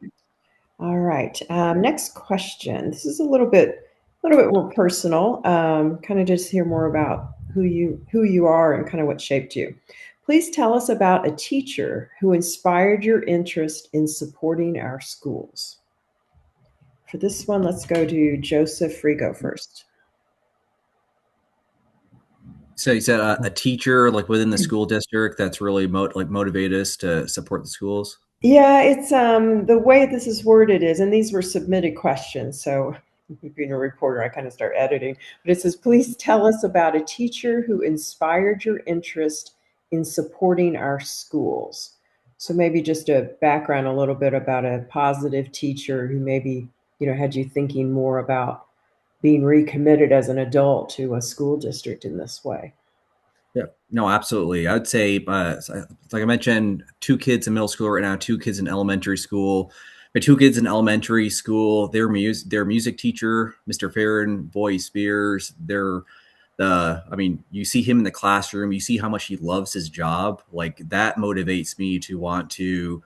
All right, next question. This is a little bit more personal. Kind of just hear more about who you are and kind of what shaped you. Please tell us about a teacher who inspired your interest in supporting our schools. For this one, let's go to Joseph Frigo first. So you said a teacher like within the school district that's really motivated us to support the schools. Yeah, it's the way this is worded is, and these were submitted questions, so being a reporter, I kind of start editing. But it says, please tell us about a teacher who inspired your interest in supporting our schools. So maybe just a background a little bit about a positive teacher who maybe, had you thinking more about being recommitted as an adult to a school district in this way. Yeah, no, absolutely. I'd say, like I mentioned, two kids in middle school right now, two kids in elementary school. My two kids in elementary school, their music teacher, Mr. Farron, voice Spears, I mean, you see him in the classroom, you see how much he loves his job. Like that motivates me to want to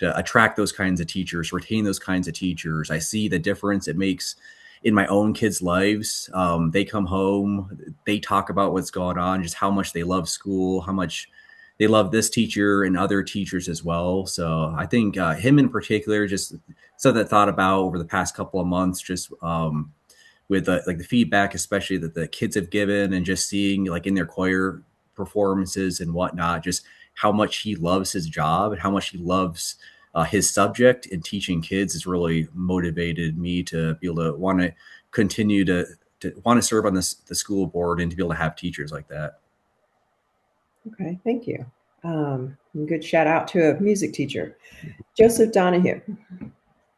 attract those kinds of teachers, retain those kinds of teachers. I see the difference it makes in my own kids' lives. They come home, they talk about what's going on, just how much they love school, how much they love this teacher and other teachers as well. So I think him in particular, just something that I thought about over the past couple of months, just with like the feedback, especially that the kids have given, and just seeing like in their choir performances and whatnot, just how much he loves his job and how much he loves his subject, and teaching kids has really motivated me to be able to want to continue to want to serve on the school board and to be able to have teachers like that. Okay, thank you. Good shout out to a music teacher. Joseph Donahue.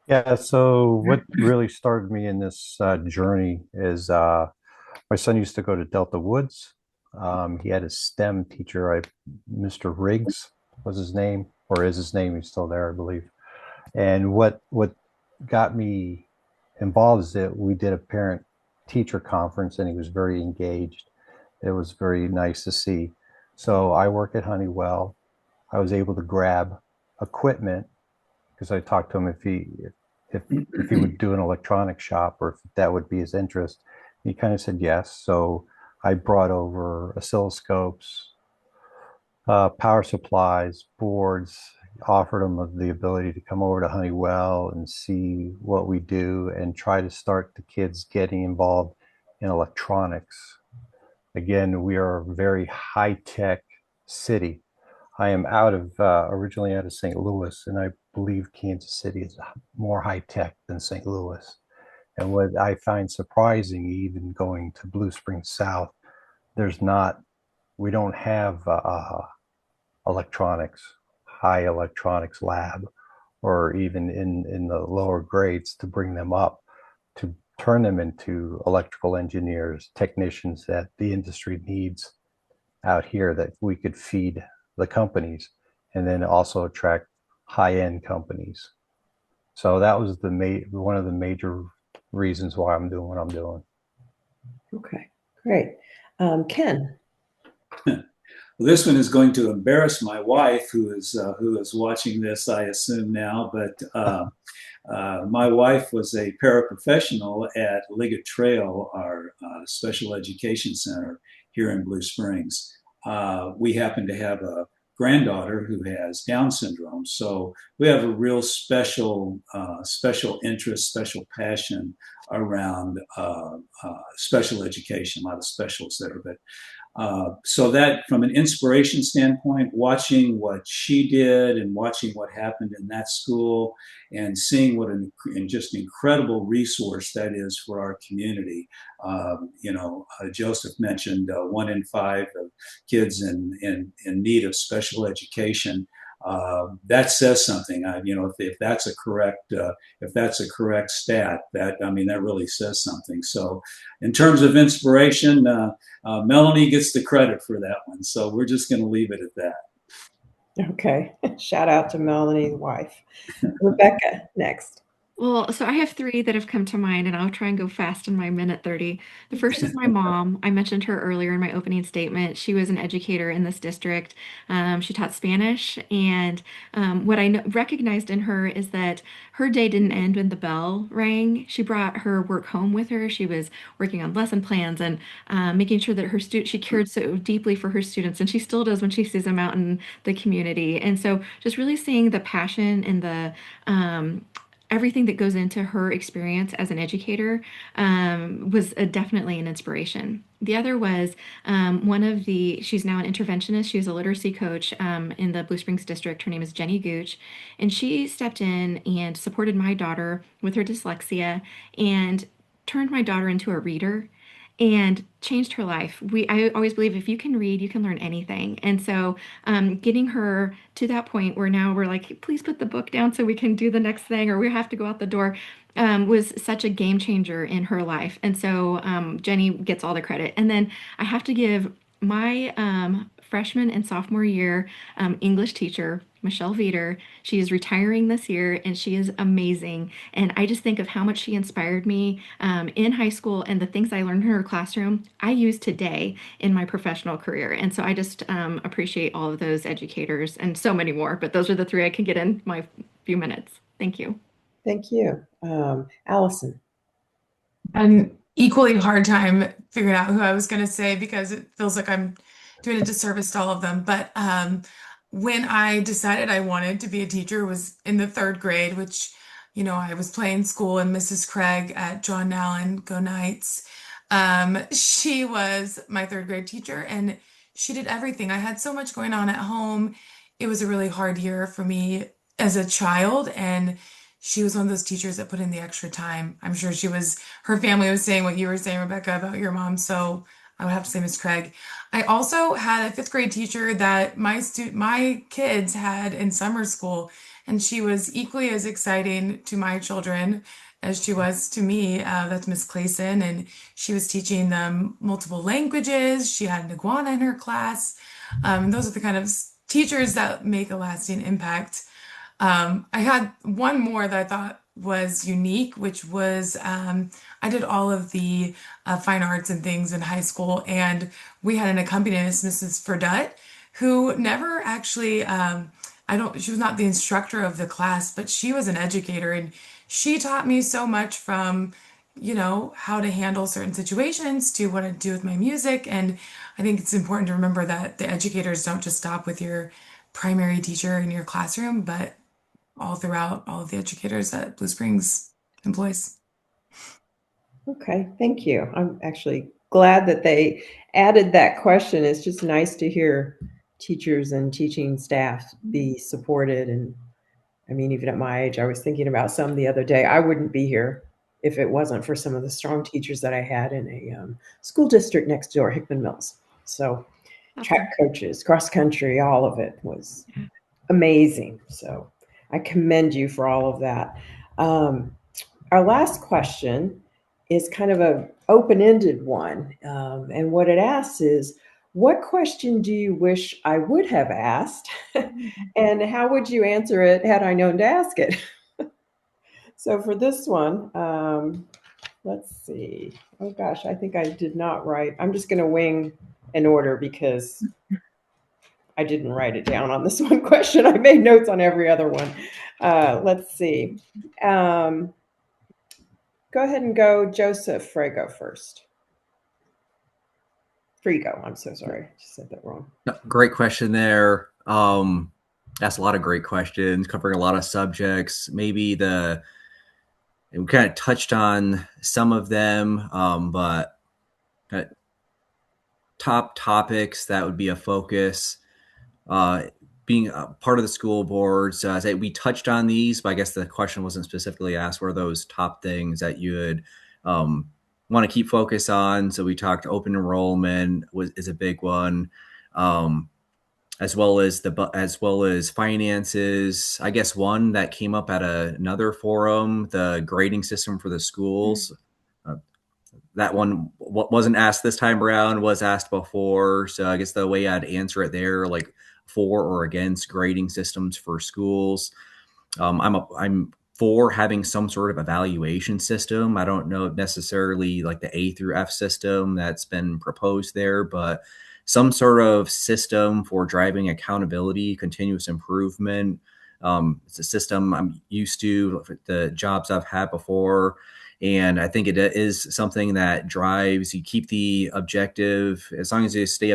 Yeah, so what really started me in this journey is my son used to go to Delta Woods. He had a STEM teacher, Mr. Riggs was his name, or is his name. He's still there, I believe. And what got me involved is that we did a parent teacher conference, and he was very engaged. It was very nice to see. So I work at Honeywell. I was able to grab equipment because I talked to him if he would do an electronic shop, or if that would be his interest. He kind of said yes. So I brought over oscilloscopes, power supplies, boards, offered him the ability to come over to Honeywell and see what we do and try to start the kids getting involved in electronics. Again, we are a very high-tech city. I am originally out of St. Louis, and I believe Kansas City is more high-tech than St. Louis. And what I find surprising, even going to Blue Springs South, we don't have high electronics lab, or even in the lower grades to bring them up, to turn them into electrical engineers, technicians that the industry needs out here, that we could feed the companies and then also attract high-end companies. So that was one of the major reasons why I'm doing what I'm doing. Okay, great. Ken. Well, this one is going to embarrass my wife, who is watching this, I assume now. But my wife was a paraprofessional at Liggett Trail, our special education center here in Blue Springs. We happen to have a granddaughter who has Down syndrome, so we have a real special interest, special passion around special education. A lot of specials there, but so that from an inspiration standpoint, watching what she did and watching what happened in that school, and seeing what an just incredible resource that is for our community. Joseph mentioned 1 in 5 of kids in need of special education. That says something. If that's a correct stat, that really says something. So, in terms of inspiration, Melanie gets the credit for that one. So we're just going to leave it at that. Okay, shout out to Melanie, the wife. Rebecca, next. Well, so I have three that have come to mind, and I'll try and go fast in my minute 30. The first is my mom. I mentioned her earlier in my opening statement. She was an educator in this district. She taught Spanish, and what I recognized in her is that her day didn't end when the bell rang. She brought her work home with her. She was working on lesson plans and making sure that she cared so deeply for her students, and she still does when she sees them out in the community. And so just really seeing the passion and the everything that goes into her experience as an educator was definitely an inspiration. The other was she's now an interventionist. She's a literacy coach in the Blue Springs district. Her name is Jenny Gooch. And she stepped in and supported my daughter with her dyslexia and turned my daughter into a reader. and changed her life. I always believe if you can read, you can learn anything. And so getting her to that point where now we're like, please put the book down so we can do the next thing, or we have to go out the door, was such a game changer in her life. And so Jenny gets all the credit. And then I have to give my freshman and sophomore year English teacher, Michelle Veter. She is retiring this year and she is amazing. And I just think of how much she inspired me in high school, and the things I learned in her classroom I use today in my professional career. And so I just appreciate all of those educators and so many more. But those are the three I can get in my few minutes. Thank you. Thank you. Allison. An equally hard time figuring out who I was going to say because it feels like I'm doing a disservice to all of them. But when I decided I wanted to be a teacher was in the third grade, which, I was playing school, and Mrs. Craig at John Allen, Go Knights. She was my third grade teacher, and she did everything. I had so much going on at home. It was a really hard year for me as a child, and she was one of those teachers that put in the extra time. I'm sure her family was saying what you were saying, Rebecca, about your mom. So I would have to say Miss Craig. I also had a fifth grade teacher that my kids had in summer school, and she was equally as exciting to my children as she was to me. That's Miss Clayson, and she was teaching them multiple languages. She had an iguana in her class. Those are the kind of teachers that make a lasting impact. I had one more that I thought was unique, which was I did all of the fine arts and things in high school, and we had an accompanist, Mrs. Fredette, who never actually, she was not the instructor of the class, but she was an educator, and she taught me so much from, how to handle certain situations to what to do with my music. And I think it's important to remember that the educators don't just stop with your primary teacher in your classroom, but all throughout all of the educators that Blue Springs employs. Okay, thank you. I'm actually glad that they added that question. It's just nice to hear teachers and teaching staff be supported. And I mean, even at my age, I was thinking about some the other day. I wouldn't be here if it wasn't for some of the strong teachers that I had in a school district next door, Hickman Mills. So track coaches, cross country, all of it was amazing. So I commend you for all of that. Our last question is kind of an open-ended one. And what it asks is, what question do you wish I would have asked? And how would you answer it had I known to ask it? So for this one, let's see. Oh gosh, I think I did not write. I'm just going to wing an order because I didn't write it down on this one question. I made notes on every other one. Let's see. Go ahead and go Joseph Frago first. Frigo, I'm so sorry. I just said that wrong. Great question there. That's a lot of great questions, covering a lot of subjects. We kind of touched on some of them, but top topics that would be a focus. Being a part of the school board. So we touched on these, but I guess the question wasn't specifically asked. What are those top things that you would want to keep focus on? So we talked open enrollment is a big one, as well as finances. I guess one that came up at another forum, the grading system for the schools. That one wasn't asked this time around, was asked before. So I guess the way I'd answer it there, like for or against grading systems for schools. I'm for having some sort of evaluation system. I don't know necessarily like the A through F system that's been proposed there, but some sort of system for driving accountability, continuous improvement. It's a system I'm used to, the jobs I've had before. And I think it is something that drives, you keep the objective, as long as you stay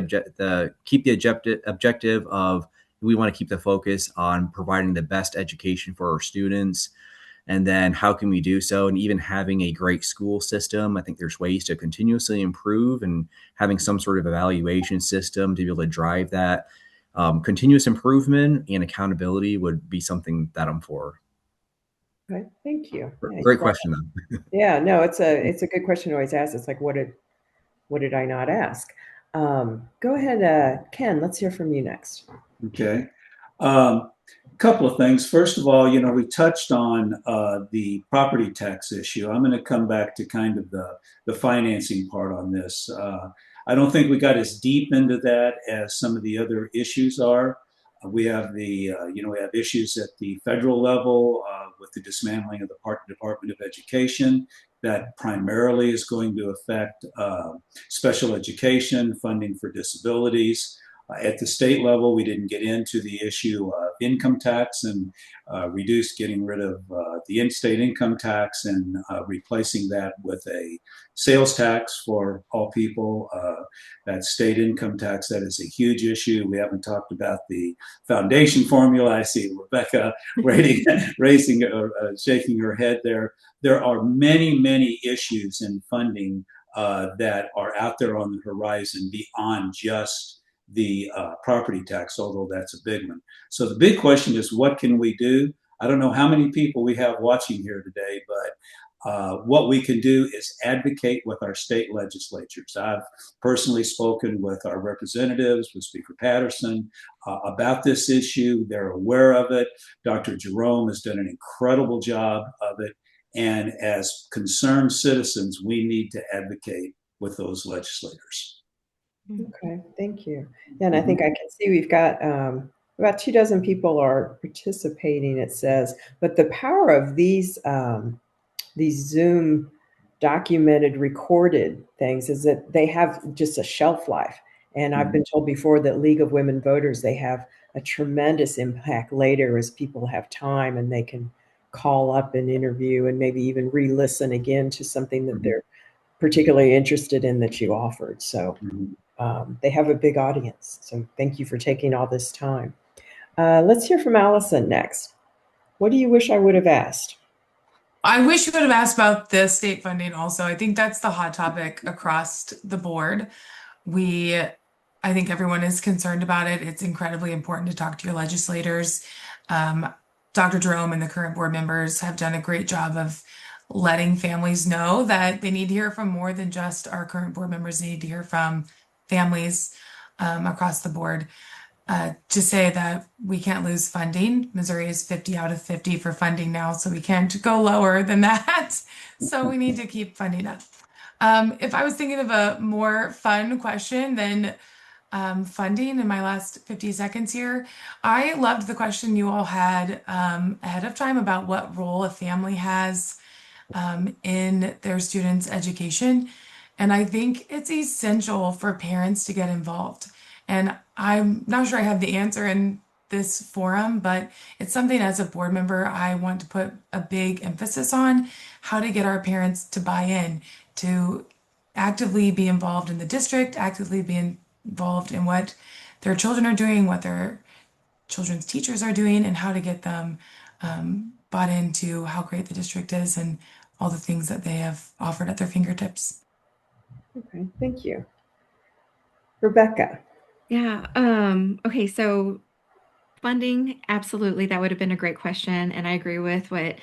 keep the objective of, we want to keep the focus on providing the best education for our students. And then how can we do so? And even having a great school system, I think there's ways to continuously improve, and having some sort of evaluation system to be able to drive that continuous improvement and accountability would be something that I'm for. Okay, thank you. Great question, though. Yeah, no, it's a good question to always ask. It's like, what What did I not ask? Go ahead, Ken, let's hear from you next. Okay. Couple of things. First of all, we touched on the property tax issue. I'm going to come back to kind of the financing part on this. I don't think we got as deep into that as some of the other issues are. We have we have issues at the federal level with the dismantling of the Department of Education. That primarily is going to affect special education, funding for disabilities. At the state level, we didn't get into the issue of income tax and getting rid of the in-state income tax and replacing that with a sales tax for all people. That state income tax, that is a huge issue. We haven't talked about the foundation formula. I see Rebecca shaking her head there. There are many, many issues in funding that are out there on the horizon beyond just the property tax, although that's a big one. So the big question is, what can we do? I don't know how many people we have watching here today, but what we can do is advocate with our state legislatures. I've personally spoken with our representatives, with Speaker Patterson, about this issue. They're aware of it. Dr. Jerome has done an incredible job of it. And as concerned citizens, we need to advocate with those legislators. Okay, thank you. Yeah, and I think I can see we've got about 24 people are participating, it says. But the power of these Zoom documented, recorded things is that they have just a shelf life. And I've been told before that League of Women Voters, they have a tremendous impact later as people have time and they can call up and interview and maybe even re-listen again to something that they're particularly interested in that you offered. So they have a big audience. So thank you for taking all this time. Let's hear from Allison next. What do you wish I would have asked? I wish you would have asked about the state funding also. I think that's the hot topic across the board. I think everyone is concerned about it. It's incredibly important to talk to your legislators. Dr. Jerome and the current board members have done a great job of letting families know that they need to hear from more than just our current board members. They need to hear from families across the board. To say that we can't lose funding. Missouri is 50 out of 50 for funding now, so we can't go lower than that. So we need to keep funding up. If I was thinking of a more fun question than funding in my last 50 seconds here, I loved the question you all had ahead of time about what role a family has in their students' education. And I think it's essential for parents to get involved. And I'm not sure I have the answer in this forum, but it's something as a board member I want to put a big emphasis on, how to get our parents to buy in, to actively be involved in the district, actively be involved in what their children are doing, what their children's teachers are doing, and how to get them bought into how great the district is and all the things that they have offered at their fingertips. Okay, thank you. Rebecca. Yeah. Okay. So funding, absolutely. That would have been a great question. And I agree with what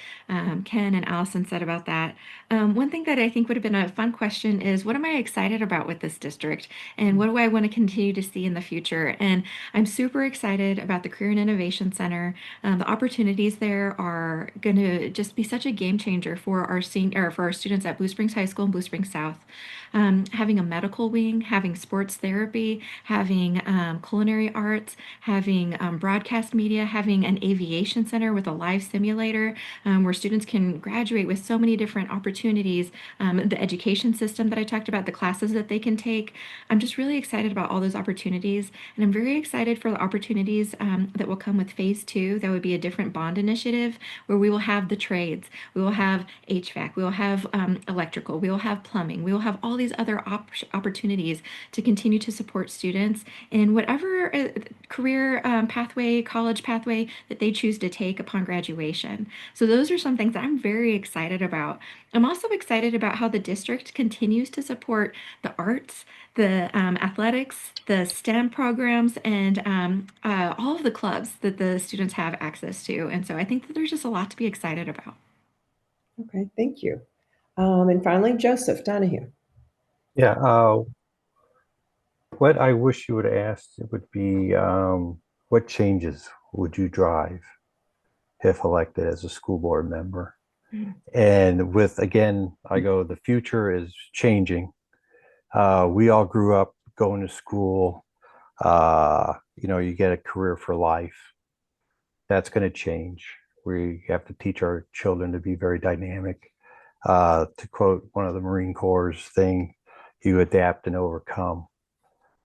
Ken and Allison said about that. One thing that I think would have been a fun question is, what am I excited about with this district? And what do I want to continue to see in the future? And I'm super excited about the Career and Innovation Center. The opportunities there are going to just be such a game changer for our students at Blue Springs High School and Blue Springs South. Having a medical wing, having sports therapy, having culinary arts, having broadcast media, having an aviation center with a live simulator where students can graduate with so many different opportunities, the education system that I talked about, the classes that they can take. I'm just really excited about all those opportunities. And I'm very excited for the opportunities that will come with phase 2. That would be a different bond initiative where we will have the trades, we will have HVAC, we will have electrical, we will have plumbing, we will have all these other opportunities to continue to support students in whatever career pathway, college pathway that they choose to take upon graduation. So those are some things that I'm very excited about. I'm also excited about how the district continues to support the arts, the athletics, the STEM programs, and all of the clubs that the students have access to. And so I think that there's just a lot to be excited about. Okay, thank you. And finally, Joseph Donahue. Yeah, What I wish you would have asked would be, what changes would you drive if elected as a school board member? And with, again, I go, the future is changing. We all grew up going to school. You get a career for life. That's going to change. We have to teach our children to be very dynamic. To quote one of the Marine Corps thing, you adapt and overcome.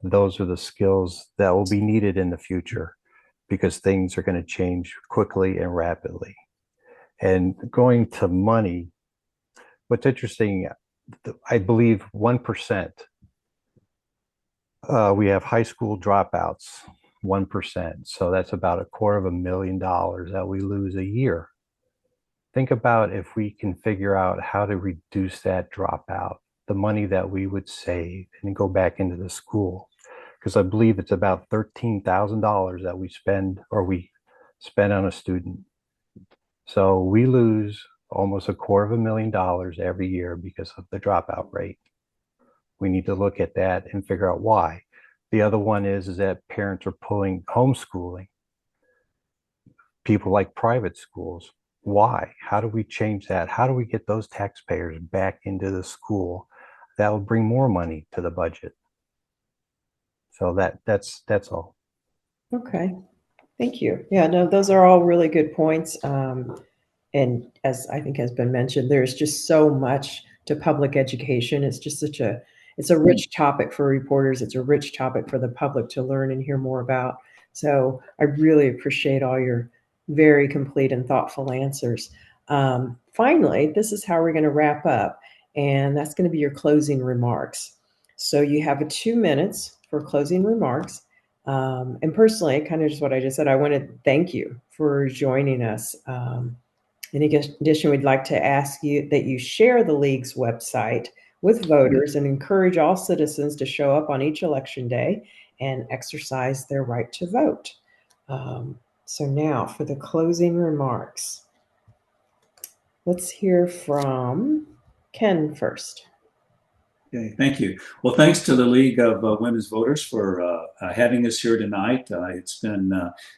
Those are the skills that will be needed in the future because things are going to change quickly and rapidly. And going to money, what's interesting, I believe 1%, we have high school dropouts, 1%. So that's about $250,000 that we lose a year. Think about if we can figure out how to reduce that dropout, the money that we would save and go back into the school. Because I believe it's about $13,000 that we spend on a student. So we lose almost $250,000 every year because of the dropout rate. We need to look at that and figure out why. The other one is that parents are pulling homeschooling. People like private schools. Why? How do we change that? How do we get those taxpayers back into the school? That will bring more money to the budget. So that's all. Okay, thank you. Yeah, no, those are all really good points. And as I think has been mentioned, there's just so much to public education. It's just it's a rich topic for reporters. It's a rich topic for the public to learn and hear more about. So I really appreciate all your very complete and thoughtful answers. Finally, this is how we're going to wrap up, and that's going to be your closing remarks. So you have 2 minutes for closing remarks. And personally, kind of just what I just said, I want to thank you for joining us. In addition, we'd like to ask you that you share the League's website with voters and encourage all citizens to show up on each election day and exercise their right to vote. So now for the closing remarks, let's hear from Ken first. Okay, thank you. Well, thanks to the League of Women's Voters for having us here tonight.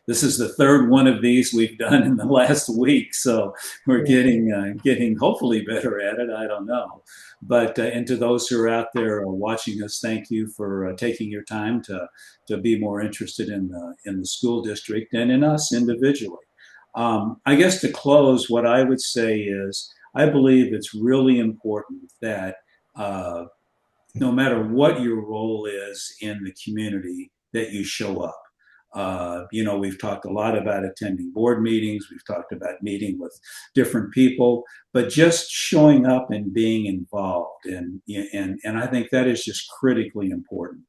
This is the third one of these we've done in the last week, so we're getting hopefully better at it. I don't know, but and to those who are out there watching us, thank you for taking your time to be more interested in the school district and in us individually. I guess to close, what I would say is I believe it's really important that no matter what your role is in the community, that you show up. We've talked a lot about attending board meetings. We've talked about meeting with different people, but just showing up and being involved. And I think that is just critically important.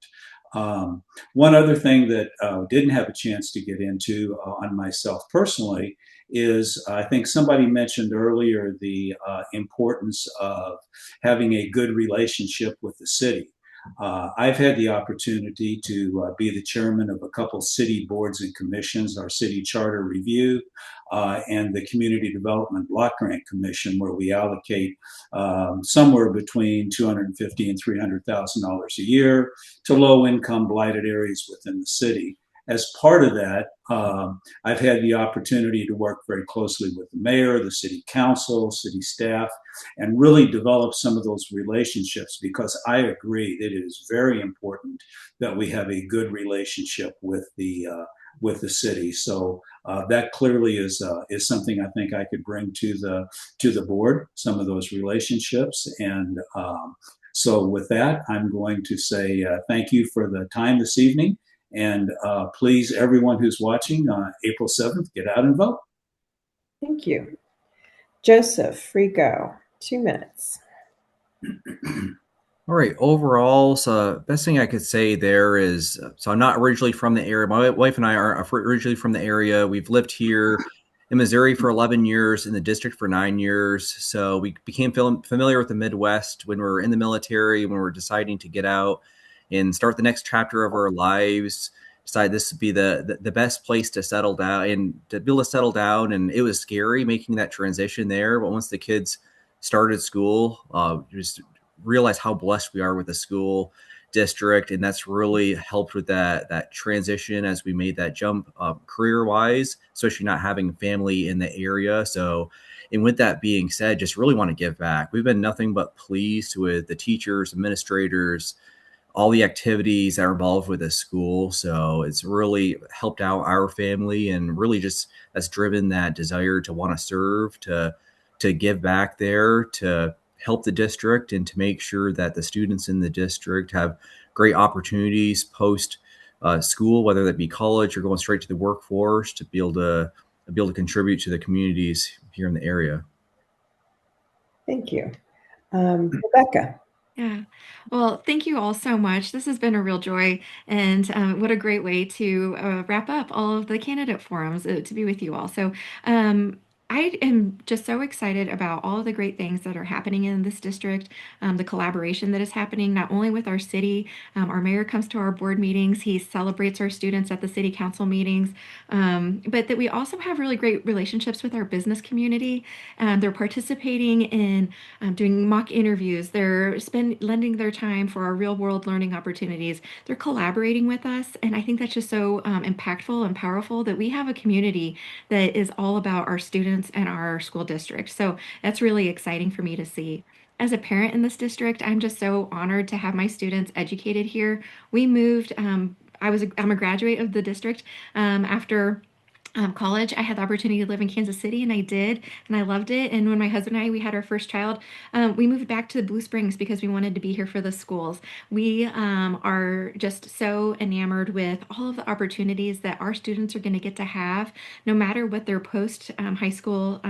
One other thing that didn't have a chance to get into on myself personally is I think somebody mentioned earlier the importance of having a good relationship with the city. I've had the opportunity to be the chairman of a couple city boards and commissions, our city charter review, and the community development block grant commission, where we allocate somewhere between $250,000 and $300,000 a year to low-income blighted areas within the city. As part of that, I've had the opportunity to work very closely with the mayor, the city council, city staff, and really develop some of those relationships, because I agree that it is very important that we have a good relationship with the city. So that clearly is something I think I could bring to the board, some of those relationships. And so with that, I'm going to say thank you for the time this evening. And please, everyone who's watching, April 7th, get out and vote. Thank you. Joseph, free go. 2 minutes. All right. Overall, so best thing I could say there is, so I'm not originally from the area. My wife and I are originally from the area. We've lived here in Missouri for 11 years, in the district for 9 years. So we became familiar with the Midwest when we were in the military, when we were deciding to get out and start the next chapter of our lives. Decided this would be the best place to settle down and to be able to settle down. And it was scary making that transition there. But once the kids started school, just realize how blessed we are with the school. district, and that's really helped with that transition as we made that jump career wise, especially not having family in the area. So, and with that being said, just really want to give back. We've been nothing but pleased with the teachers, administrators, all the activities that are involved with the school. So it's really helped out our family, and really just that's driven that desire to want to serve, to give back there, to help the district, and to make sure that the students in the district have great opportunities post school, whether that be college or going straight to the workforce, to be able to contribute to the communities here in the area. Thank you. Rebecca. Yeah. Well, thank you all so much. This has been a real joy, and what a great way to wrap up all of the candidate forums to be with you all. So, I am just so excited about all of the great things that are happening in this district, the collaboration that is happening not only with our city. Our mayor comes to our board meetings, he celebrates our students at the city council meetings, but that we also have really great relationships with our business community. They're participating in doing mock interviews. They're lending their time for our real world learning opportunities. They're collaborating with us. And I think that's just so impactful and powerful that we have a community that is all about our students and our school district. So that's really exciting for me to see. As a parent in this district, I'm just so honored to have my students educated here. We moved, I'm a graduate of the district after college. I had the opportunity to live in Kansas City, and I did, and I loved it. And when my husband and I we had our first child, we moved back to Blue Springs because we wanted to be here for the schools. We are just so enamored with all of the opportunities that our students are going to get to have, no matter what their post high school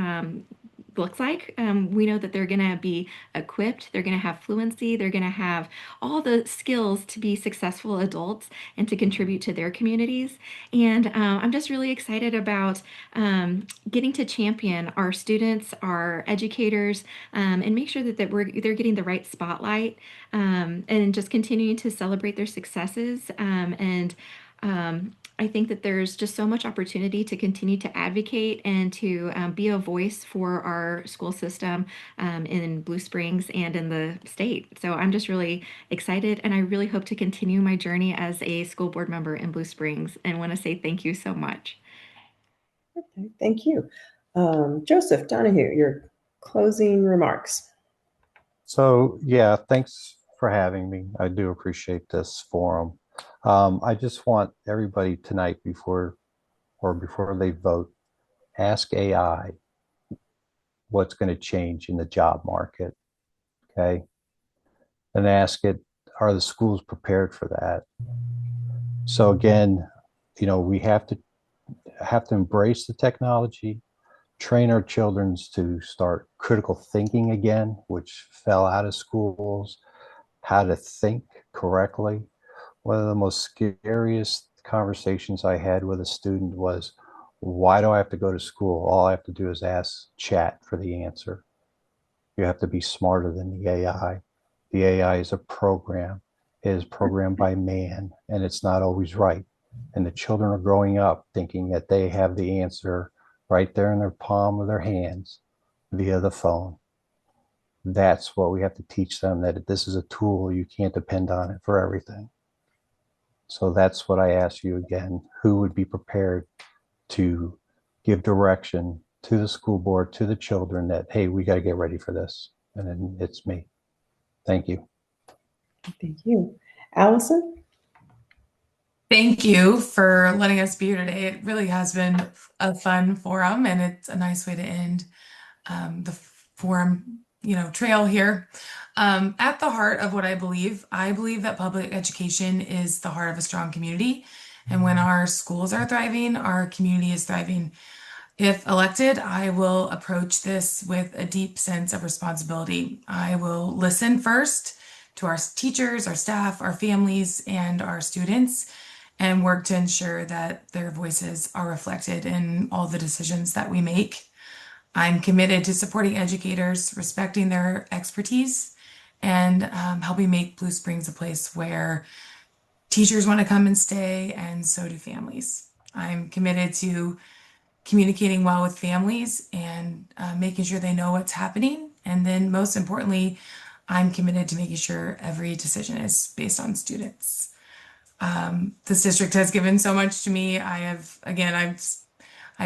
looks like. We know that they're going to be equipped, they're going to have fluency, they're going to have all the skills to be successful adults and to contribute to their communities. And I'm just really excited about getting to champion our students, our educators, and make sure that they're getting the right spotlight, and just continuing to celebrate their successes. And I think that there's just so much opportunity to continue to advocate and to be a voice for our school system in Blue Springs and in the state. So I'm just really excited, and I really hope to continue my journey as a school board member in Blue Springs, and want to say thank you so much. Okay, thank you. Joseph Donahue, your closing remarks. So, yeah, thanks for having me. I do appreciate this forum. I just want everybody tonight before they vote, ask AI what's going to change in the job market. Okay. And ask it, are the schools prepared for that? So again, we have to embrace the technology, train our children to start critical thinking again, which fell out of schools, how to think correctly. One of the most scariest conversations I had with a student was, why do I have to go to school? All I have to do is ask chat for the answer. You have to be smarter than the AI. The AI is a program. It is programmed by man, and it's not always right. And the children are growing up thinking that they have the answer right there in their palm of their hands via the phone. That's what we have to teach them, that this is a tool. You can't depend on it for everything. So that's what I ask you again. Who would be prepared to give direction to the school board, to the children, that, hey, we got to get ready for this? And then it's me. Thank you. Thank you. Allison? Thank you for letting us be here today. It really has been a fun forum, and it's a nice way to end the forum, trail here. At the heart of what I believe that public education is the heart of a strong community. And when our schools are thriving, our community is thriving. If elected, I will approach this with a deep sense of responsibility. I will listen first to our teachers, our staff, our families, and our students, and work to ensure that their voices are reflected in all the decisions that we make. I'm committed to supporting educators, respecting their expertise, and helping make Blue Springs a place where teachers want to come and stay, and so do families. I'm committed to communicating well with families and making sure they know what's happening. And then most importantly, I'm committed to making sure every decision is based on students. This district has given so much to me. I've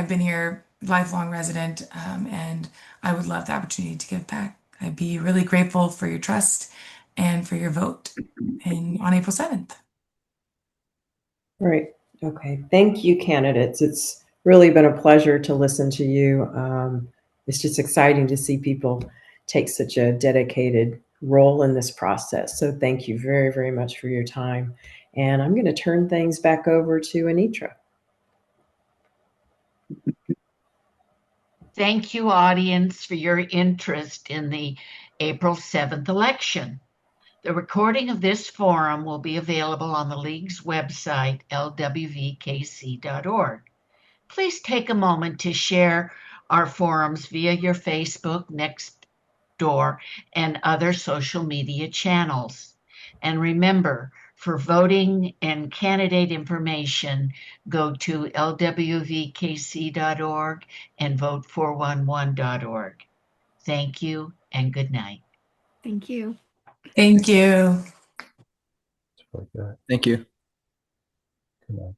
been here lifelong resident, and I would love the opportunity to give back. I'd be really grateful for your trust and for your vote on April 7th. Right. Okay. Thank you, candidates. It's really been a pleasure to listen to you. It's just exciting to see people take such a dedicated role in this process. So thank you very, very much for your time. And I'm going to turn things back over to Anitra. Thank you, audience, for your interest in the April 7th election. The recording of this forum will be available on the League's website, lwvkc.org. Please take a moment to share our forums via your Facebook, Nextdoor, and other social media channels. And remember, for voting and candidate information, go to lwvkc.org and vote411.org. Thank you and good night. Thank you. Thank you. It's really good. Thank you. Good night.